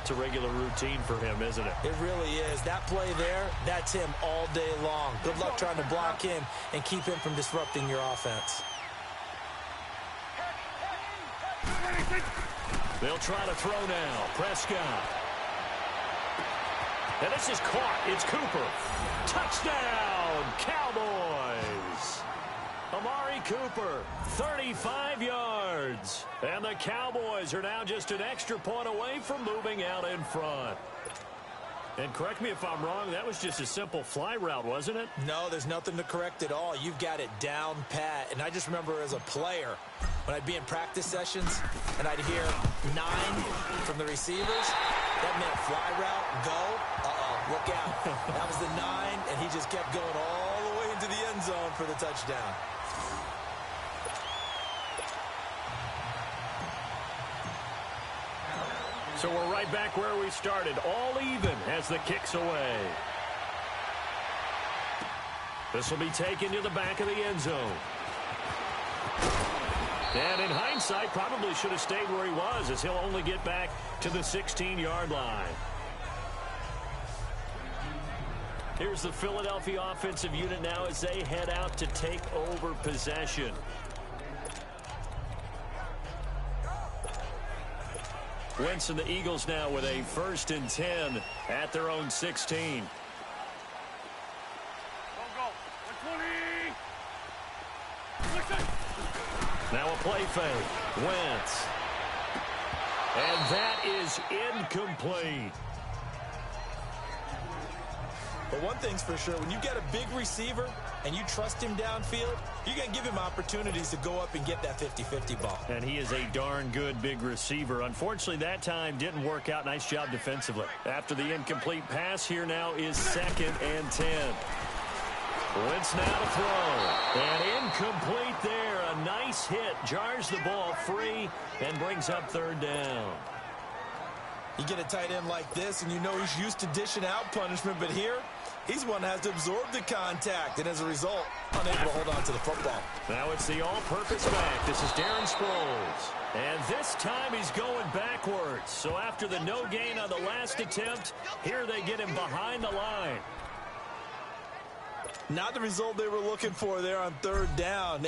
It's a regular routine for him, isn't it? It really is. That play there, that's him all day long. Good luck trying to block him and keep him from disrupting your offense. They'll try to throw now. Prescott. And this is caught. It's Cooper. Touchdown, Cowboys. Amari Cooper, 35 yards. And the Cowboys are now just an extra point away from moving out in front. And correct me if I'm wrong, that was just a simple fly route, wasn't it? No, there's nothing to correct at all. You've got it down pat. And I just remember as a player, when I'd be in practice sessions and I'd hear 9 from the receivers, that meant fly route, go, look out. That was the 9, and he just kept going all the way into the end zone for the touchdown. So we're right back where we started, all even as the kick's away. This will be taken to the back of the end zone. And in hindsight, probably should have stayed where he was, as he'll only get back to the 16-yard line. Here's the Philadelphia offensive unit now as they head out to take over possession. Wentz and the Eagles now with a 1st and 10 at their own 16. Now a play fake. Wentz. And that is incomplete. But one thing's for sure, when you get a big receiver and you trust him downfield, you're going to give him opportunities to go up and get that 50-50 ball. And he is a darn good big receiver. Unfortunately, that time didn't work out. Nice job defensively. After the incomplete pass, here now is 2nd and 10. Wentz now to throw. And incomplete there. A nice hit. Jars the ball free and brings up 3rd down. You get a tight end like this, and you know he's used to dishing out punishment, but here, he's one that has to absorb the contact, and as a result, unable to hold on to the football. Now it's the all-purpose back. This is Darren Sproles. And this time he's going backwards. So after the no gain on the last attempt, here they get him behind the line. Not the result they were looking for there on 3rd down.